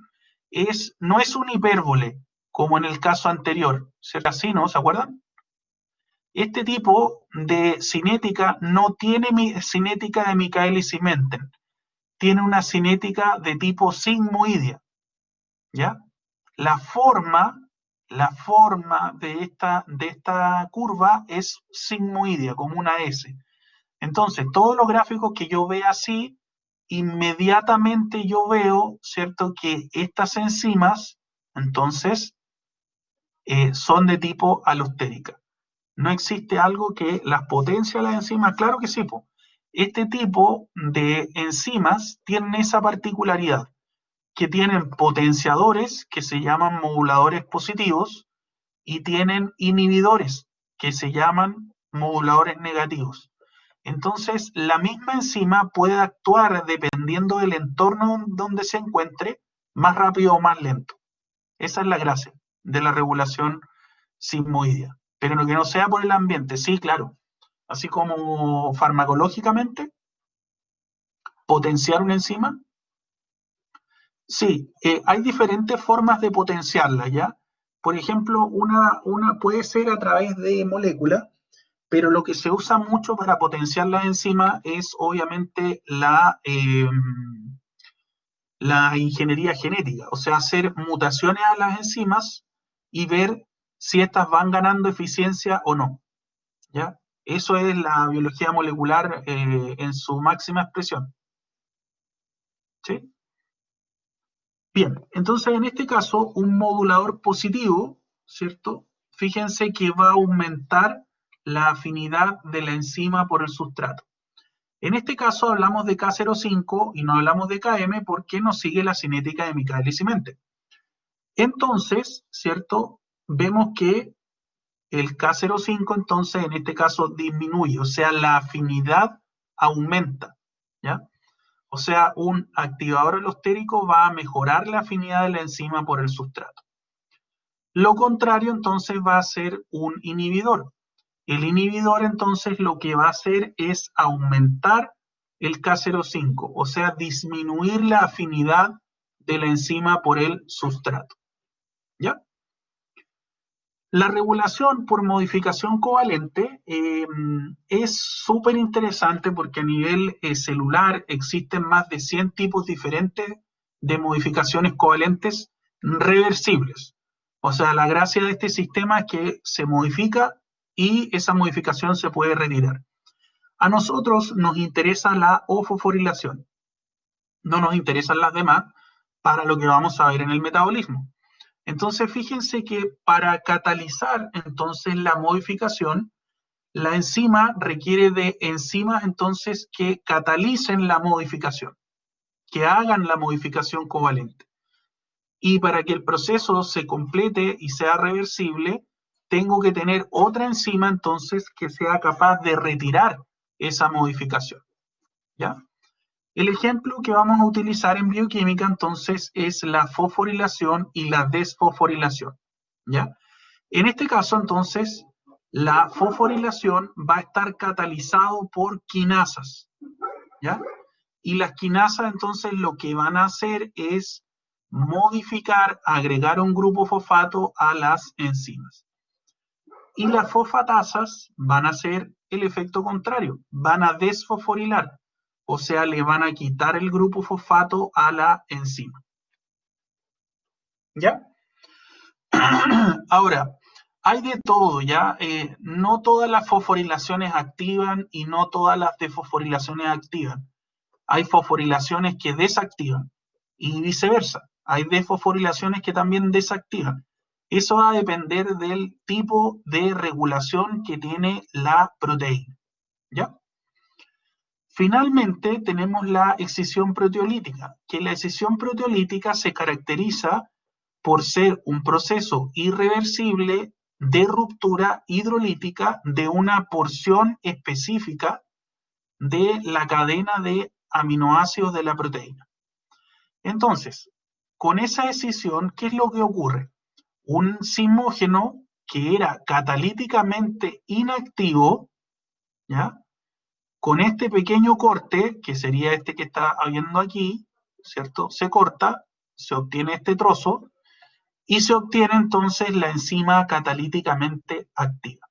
no es un hipérbole, como en el caso anterior, ¿cierto? Así, ¿no? ¿Se acuerdan? Este tipo de cinética no tiene cinética de Michaelis-Menten, tiene una cinética de tipo sigmoidea, ¿ya? La forma de esta curva es sigmoidea, como una S. Entonces, todos los gráficos que yo vea así, inmediatamente yo veo, ¿cierto?, que estas enzimas, entonces, son de tipo alostérica. No existe algo que las potencie a las enzimas. Claro que sí, po. Este tipo de enzimas tienen esa particularidad, que tienen potenciadores que se llaman moduladores positivos y tienen inhibidores que se llaman moduladores negativos. Entonces, la misma enzima puede actuar dependiendo del entorno donde se encuentre, más rápido o más lento. Esa es la gracia de la regulación sigmoidea. Pero que no sea por el ambiente, sí, claro. Así como farmacológicamente, potenciar una enzima. Sí, hay diferentes formas de potenciarla, ¿ya? Por ejemplo, una puede ser a través de moléculas, pero lo que se usa mucho para potenciar las enzimas es obviamente la ingeniería genética, o sea, hacer mutaciones a las enzimas y ver si estas van ganando eficiencia o no, ¿ya? Eso es la biología molecular en su máxima expresión, ¿sí? Bien, entonces en este caso, un modulador positivo, ¿cierto? Fíjense que va a aumentar la afinidad de la enzima por el sustrato. En este caso hablamos de K05 y no hablamos de Km porque no sigue la cinética de Michaelis-Menten. Entonces, ¿cierto? Vemos que el K05 entonces en este caso disminuye, o sea, la afinidad aumenta, ¿ya? O sea, un activador alostérico va a mejorar la afinidad de la enzima por el sustrato. Lo contrario entonces va a ser un inhibidor. El inhibidor entonces lo que va a hacer es aumentar el K05, o sea, disminuir la afinidad de la enzima por el sustrato, ¿ya? La regulación por modificación covalente es súper interesante porque a nivel celular existen más de 100 tipos diferentes de modificaciones covalentes reversibles. O sea, la gracia de este sistema es que se modifica y esa modificación se puede retirar. A nosotros nos interesa la ofosforilación, no nos interesan las demás para lo que vamos a ver en el metabolismo. Entonces, fíjense que para catalizar entonces la modificación, la enzima requiere de enzimas entonces que catalicen la modificación, que hagan la modificación covalente. Y para que el proceso se complete y sea reversible, tengo que tener otra enzima entonces que sea capaz de retirar esa modificación, ¿ya? El ejemplo que vamos a utilizar en bioquímica entonces es la fosforilación y la desfosforilación, ¿ya? En este caso entonces la fosforilación va a estar catalizado por quinasas, ¿ya? Y las quinasas entonces lo que van a hacer es modificar, agregar un grupo fosfato a las enzimas. Y las fosfatasas van a hacer el efecto contrario, van a desfosforilar, o sea, le van a quitar el grupo fosfato a la enzima. ¿Ya? Ahora, hay de todo, ¿ya? No todas las fosforilaciones activan y no todas las desfosforilaciones activan. Hay fosforilaciones que desactivan y viceversa. Hay desfosforilaciones que también desactivan. Eso va a depender del tipo de regulación que tiene la proteína, ¿ya? Finalmente, tenemos la excisión proteolítica, que la excisión proteolítica se caracteriza por ser un proceso irreversible de ruptura hidrolítica de una porción específica de la cadena de aminoácidos de la proteína. Entonces, con esa excisión, ¿qué es lo que ocurre? Un cismógeno que era catalíticamente inactivo, ¿ya? Con este pequeño corte, que sería este que está habiendo aquí, ¿cierto? Se corta, se obtiene este trozo y se obtiene entonces la enzima catalíticamente activa.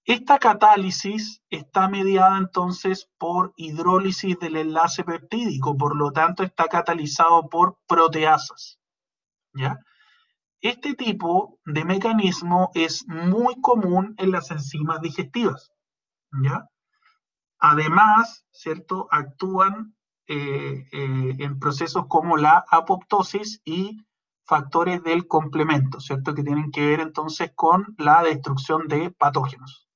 Esta catálisis está mediada entonces por hidrólisis del enlace peptídico, por lo tanto está catalizado por proteasas, ¿ya? Este tipo de mecanismo es muy común en las enzimas digestivas, ¿ya? Además, ¿cierto? Actúan en procesos como la apoptosis y factores del complemento, ¿cierto? Que tienen que ver entonces con la destrucción de patógenos.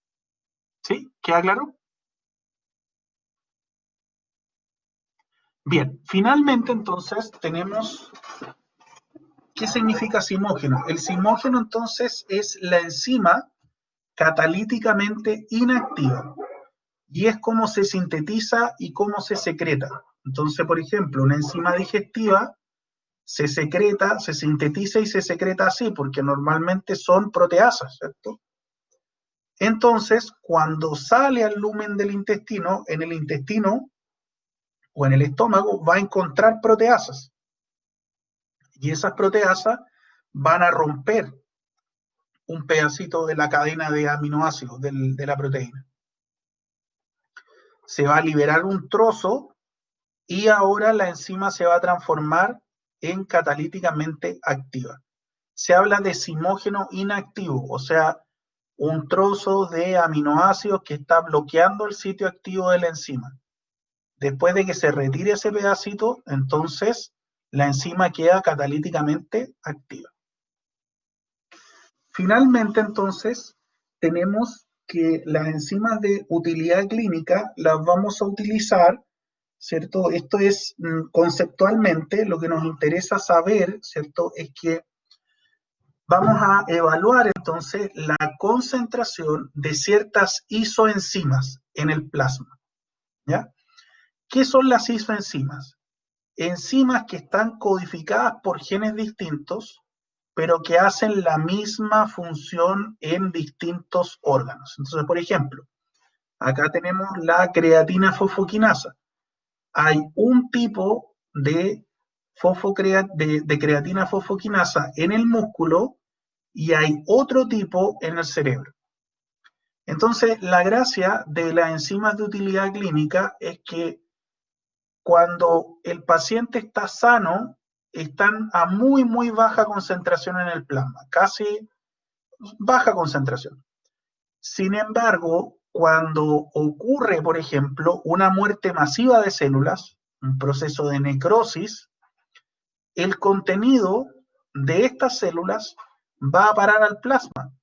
¿Sí? ¿Queda claro? Bien, finalmente entonces tenemos, ¿qué significa cismógeno? El cismógeno entonces es la enzima catalíticamente inactiva y es cómo se sintetiza y cómo se secreta. Entonces, por ejemplo, una enzima digestiva se secreta, se sintetiza y se secreta así, porque normalmente son proteasas, ¿cierto? Entonces, cuando sale al lumen del intestino, en el intestino o en el estómago va a encontrar proteasas. Y esas proteasas van a romper un pedacito de la cadena de aminoácidos de la proteína. Se va a liberar un trozo y ahora la enzima se va a transformar en catalíticamente activa. Se habla de cismógeno inactivo, o sea, un trozo de aminoácidos que está bloqueando el sitio activo de la enzima. Después de que se retire ese pedacito, entonces la enzima queda catalíticamente activa. Finalmente, entonces, tenemos que las enzimas de utilidad clínica las vamos a utilizar, ¿cierto? Esto es conceptualmente lo que nos interesa saber, ¿cierto? Es que vamos a evaluar entonces la concentración de ciertas isoenzimas en el plasma, ¿ya? ¿Qué son las isoenzimas? Enzimas que están codificadas por genes distintos, pero que hacen la misma función en distintos órganos. Entonces, por ejemplo, acá tenemos la creatina fosfoquinasa. Hay un tipo de creatina fosfoquinasa en el músculo y hay otro tipo en el cerebro. Entonces, la gracia de las enzimas de utilidad clínica es que cuando el paciente está sano, están a muy, muy baja concentración en el plasma, casi baja concentración. Sin embargo, cuando ocurre, por ejemplo, una muerte masiva de células, un proceso de necrosis, el contenido de estas células va a parar al plasma.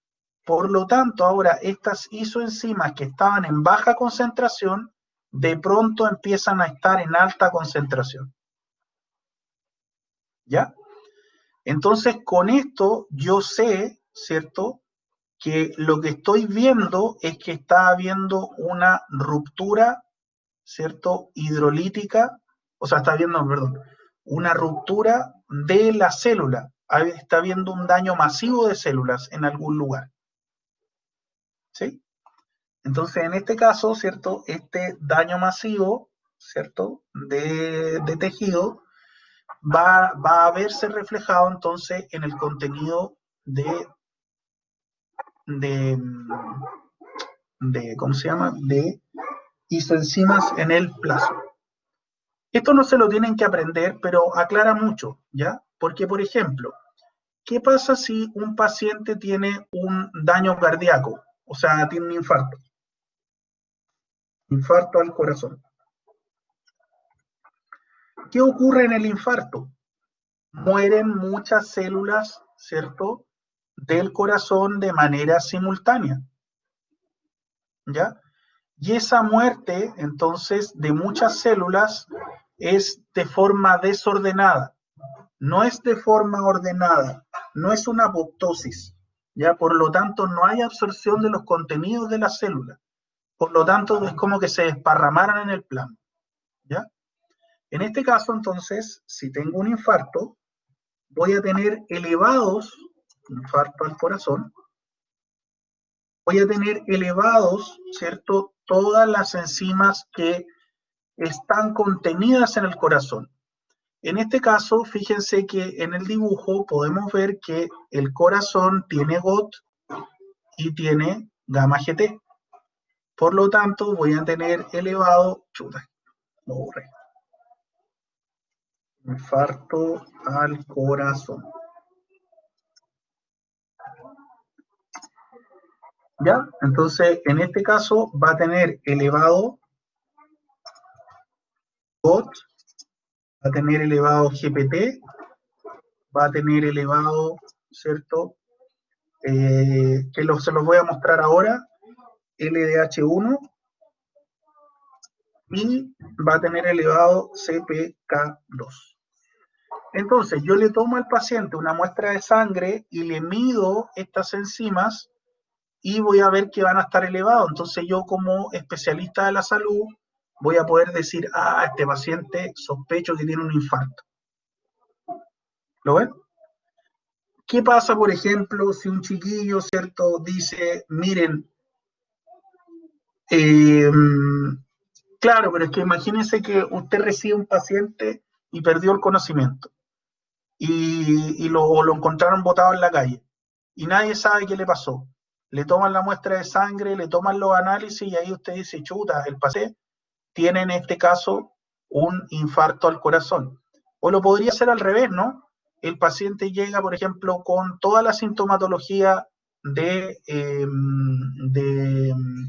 Por lo tanto, ahora estas isoenzimas que estaban en baja concentración, de pronto empiezan a estar en alta concentración. ¿Ya? Entonces, con esto yo sé, ¿cierto?, que lo que estoy viendo es que está habiendo una ruptura, ¿cierto?, hidrolítica, o sea, está habiendo, perdón, una ruptura de la célula. Está habiendo un daño masivo de células en algún lugar. ¿Sí? Entonces, en este caso, ¿cierto?, este daño masivo, ¿cierto?, de tejido va a verse reflejado entonces en el contenido ¿cómo se llama?, de isoenzimas en el plasma. Esto no se lo tienen que aprender, pero aclara mucho, ¿ya? Porque, por ejemplo, ¿qué pasa si un paciente tiene un daño cardíaco? O sea, tiene un infarto al corazón. ¿Qué ocurre en el infarto? Mueren muchas células, ¿cierto?, del corazón de manera simultánea, ¿ya? Y esa muerte, entonces, de muchas células es de forma desordenada, no es de forma ordenada, no es una apoptosis, ¿ya? Por lo tanto, no hay absorción de los contenidos de la célula, por lo tanto, es como que se desparramaran en el plasma, ¿ya? En este caso, entonces, si tengo un infarto, voy a tener elevados, infarto al corazón, voy a tener elevados, ¿cierto?, todas las enzimas que están contenidas en el corazón. En este caso, fíjense que en el dibujo podemos ver que el corazón tiene GOT y tiene gamma GT. Por lo tanto, voy a tener elevado, infarto al corazón. ¿Ya? Entonces, en este caso va a tener elevado GOT, va a tener elevado GPT, va a tener elevado, ¿cierto? Se los voy a mostrar ahora, LDH1, y va a tener elevado CPK2. Entonces, yo le tomo al paciente una muestra de sangre y le mido estas enzimas y voy a ver que van a estar elevados. Entonces, yo como especialista de la salud voy a poder decir, este paciente sospecho que tiene un infarto. ¿Lo ven? ¿Qué pasa, por ejemplo, si un chiquillo, ¿cierto?, dice, miren, claro, pero es que imagínense que usted recibe un paciente y perdió el conocimiento y lo encontraron botado en la calle y nadie sabe qué le pasó. Le toman la muestra de sangre, le toman los análisis y ahí usted dice, chuta, el paciente tiene en este caso un infarto al corazón. O lo podría ser al revés, ¿no? El paciente llega, por ejemplo, con toda la sintomatología del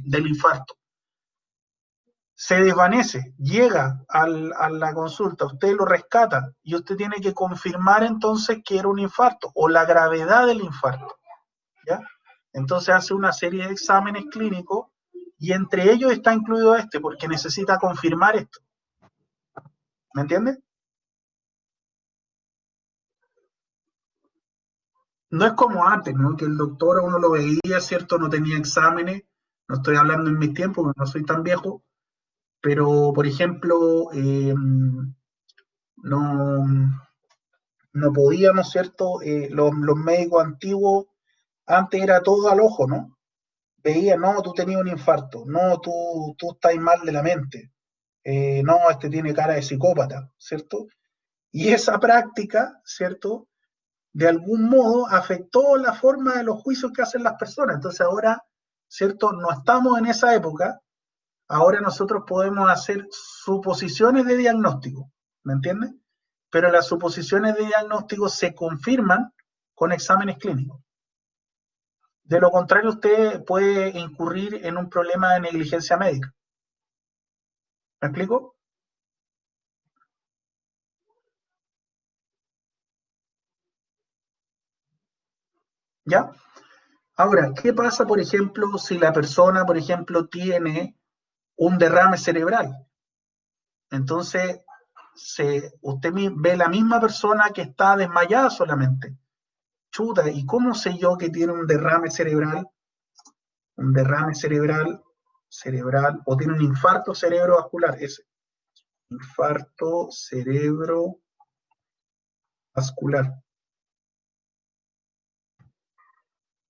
infarto. Se desvanece, llega a la consulta, usted lo rescata y usted tiene que confirmar entonces que era un infarto o la gravedad del infarto, ¿ya? Entonces hace una serie de exámenes clínicos y entre ellos está incluido este porque necesita confirmar esto. ¿Me entiende? no es como antes, ¿no? Que el doctor a uno lo veía, ¿cierto? No tenía exámenes, no estoy hablando en mis tiempos, porque no soy tan viejo, pero, por ejemplo, no, no podíamos, ¿cierto? Los médicos antiguos, antes era todo al ojo, ¿no? Veía, no, tú tenías un infarto, no, tú estás mal de la mente, no, este tiene cara de psicópata, ¿cierto? Y esa práctica, ¿cierto? De algún modo afectó la forma de los juicios que hacen las personas. Entonces ahora, ¿cierto? No estamos en esa época, ahora nosotros podemos hacer suposiciones de diagnóstico, ¿me entiendes? Pero las suposiciones de diagnóstico se confirman con exámenes clínicos. De lo contrario, usted puede incurrir en un problema de negligencia médica. ¿Me explico? ¿Ya? Ahora, ¿qué pasa, por ejemplo, si la persona, por ejemplo, tiene un derrame cerebral? Entonces, usted ve la misma persona que está desmayada solamente. Chuta, ¿y cómo sé yo que tiene un derrame cerebral? Un derrame cerebral, o tiene un infarto cerebrovascular, ese. Infarto cerebrovascular.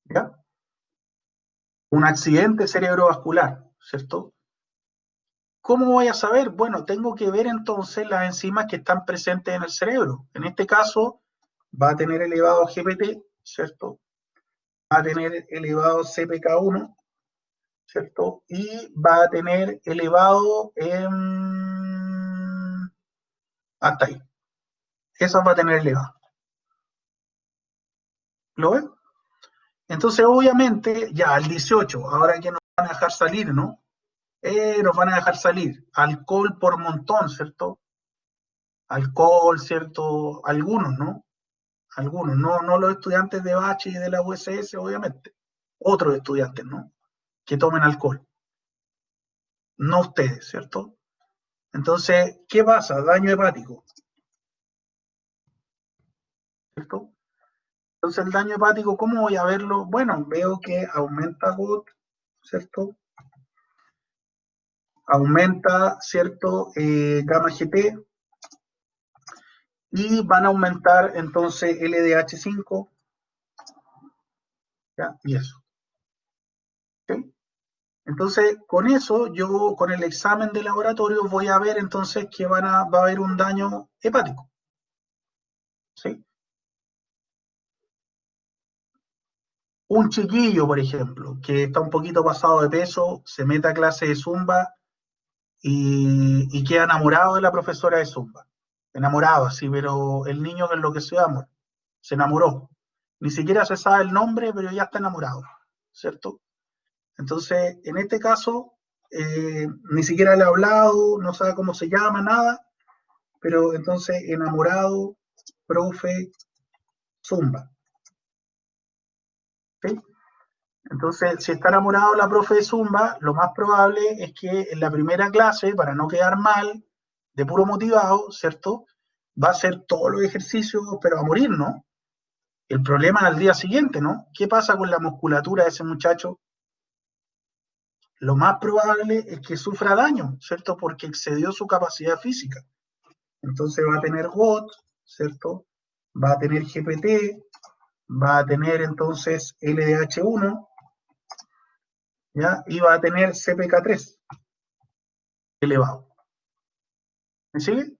¿Ya? Un accidente cerebrovascular, ¿cierto? ¿Cómo voy a saber? Bueno, tengo que ver entonces las enzimas que están presentes en el cerebro. En este caso, va a tener elevado GPT, ¿cierto? Va a tener elevado CPK1, ¿cierto? Y va a tener elevado hasta ahí. Eso va a tener elevado. ¿Lo ven? Entonces, obviamente, ya al 18, ahora que nos van a dejar salir, ¿no? Nos van a dejar salir. Alcohol por montón, ¿cierto? Alcohol, ¿cierto? Algunos, ¿no? Algunos, no los estudiantes de Bachi y de la USS, obviamente. Otros estudiantes, ¿no? Que tomen alcohol. No ustedes, ¿cierto? Entonces, ¿qué pasa? Daño hepático, ¿cierto? Entonces, el daño hepático, ¿cómo voy a verlo? Bueno, veo que aumenta GOT, ¿cierto? Aumenta, ¿cierto? Gamma GT, y van a aumentar entonces LDH5, ¿ya? Y eso. ¿Okay? Entonces, con eso, yo con el examen de laboratorio voy a ver entonces que va a haber un daño hepático. ¿Sí? Un chiquillo, por ejemplo, que está un poquito pasado de peso, se mete a clase de zumba y queda enamorado de la profesora de zumba. Enamorado, sí, pero el niño que enloqueció de amor. Se enamoró. Ni siquiera se sabe el nombre, pero ya está enamorado, ¿cierto? Entonces, en este caso, ni siquiera le ha hablado, no sabe cómo se llama, nada, pero entonces enamorado, profe, zumba. ¿Sí? Entonces, si está enamorado la profe de zumba, lo más probable es que en la primera clase, para no quedar mal, de puro motivado, ¿cierto? Va a hacer todos los ejercicios, pero a morir, ¿no? El problema es al día siguiente, ¿no? ¿Qué pasa con la musculatura de ese muchacho? Lo más probable es que sufra daño, ¿cierto? Porque excedió su capacidad física. Entonces va a tener GOT, ¿cierto? Va a tener GPT, va a tener entonces LDH1, ¿ya? Y va a tener CPK3 elevado. ¿Me sigue?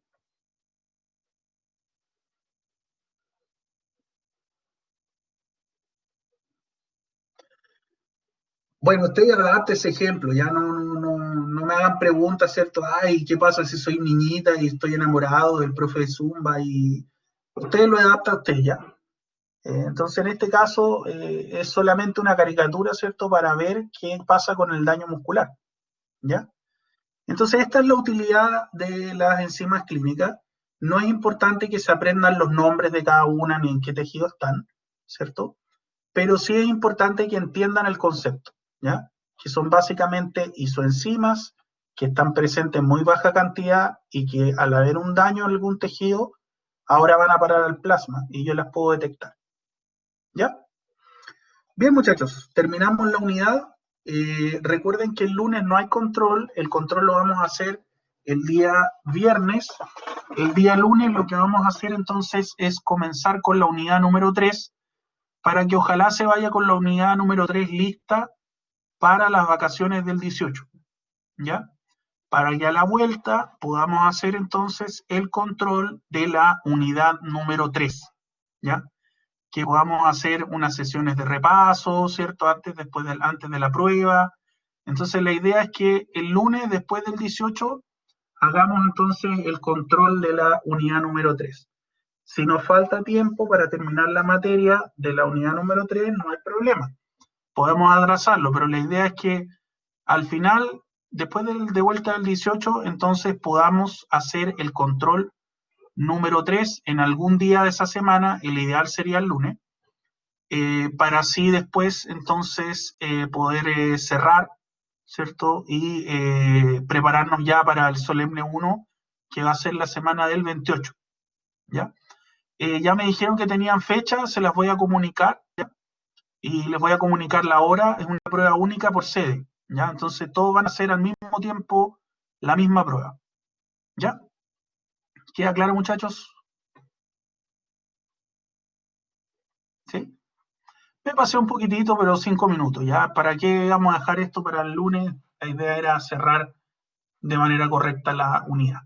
Bueno, estoy a ese ejemplo, ya no me hagan preguntas, ¿cierto? Ay, ¿qué pasa si soy niñita y estoy enamorado del profe de Zumba? Y usted lo adapta a usted ya. Entonces, en este caso, es solamente una caricatura, ¿cierto? Para ver qué pasa con el daño muscular, ¿ya? Entonces, esta es la utilidad de las enzimas clínicas. No es importante que se aprendan los nombres de cada una ni en qué tejido están, ¿cierto? Pero sí es importante que entiendan el concepto, ¿ya? Que son básicamente isoenzimas que están presentes en muy baja cantidad y que al haber un daño en algún tejido, ahora van a parar al plasma y yo las puedo detectar, ¿Ya? Bien, muchachos, terminamos la unidad. Recuerden que el lunes no hay control, el control lo vamos a hacer el día viernes. El día lunes lo que vamos a hacer entonces es comenzar con la unidad número 3 para que ojalá se vaya con la unidad número 3 lista para las vacaciones del 18, ¿ya? Para que a la vuelta podamos hacer entonces el control de la unidad número 3, ¿ya? Que podamos hacer unas sesiones de repaso, ¿cierto? Antes de la prueba. Entonces la idea es que el lunes, después del 18, hagamos entonces el control de la unidad número 3. Si nos falta tiempo para terminar la materia de la unidad número 3, no hay problema. Podemos atrasarlo, pero la idea es que al final, después de vuelta del 18, entonces podamos hacer el control número 3 en algún día de esa semana, el ideal sería el lunes, para así después entonces poder cerrar, ¿cierto? Y prepararnos ya para el solemne 1, que va a ser la semana del 28, ¿ya? Ya me dijeron que tenían fecha, se las voy a comunicar, ¿ya? Y les voy a comunicar la hora, es una prueba única por sede, ¿ya? Entonces todos van a hacer al mismo tiempo la misma prueba, ¿ya? ¿Queda claro, muchachos? ¿Sí? Me pasé un poquitito, pero 5 minutos, ¿ya? ¿Para qué vamos a dejar esto para el lunes? La idea era cerrar de manera correcta la unidad.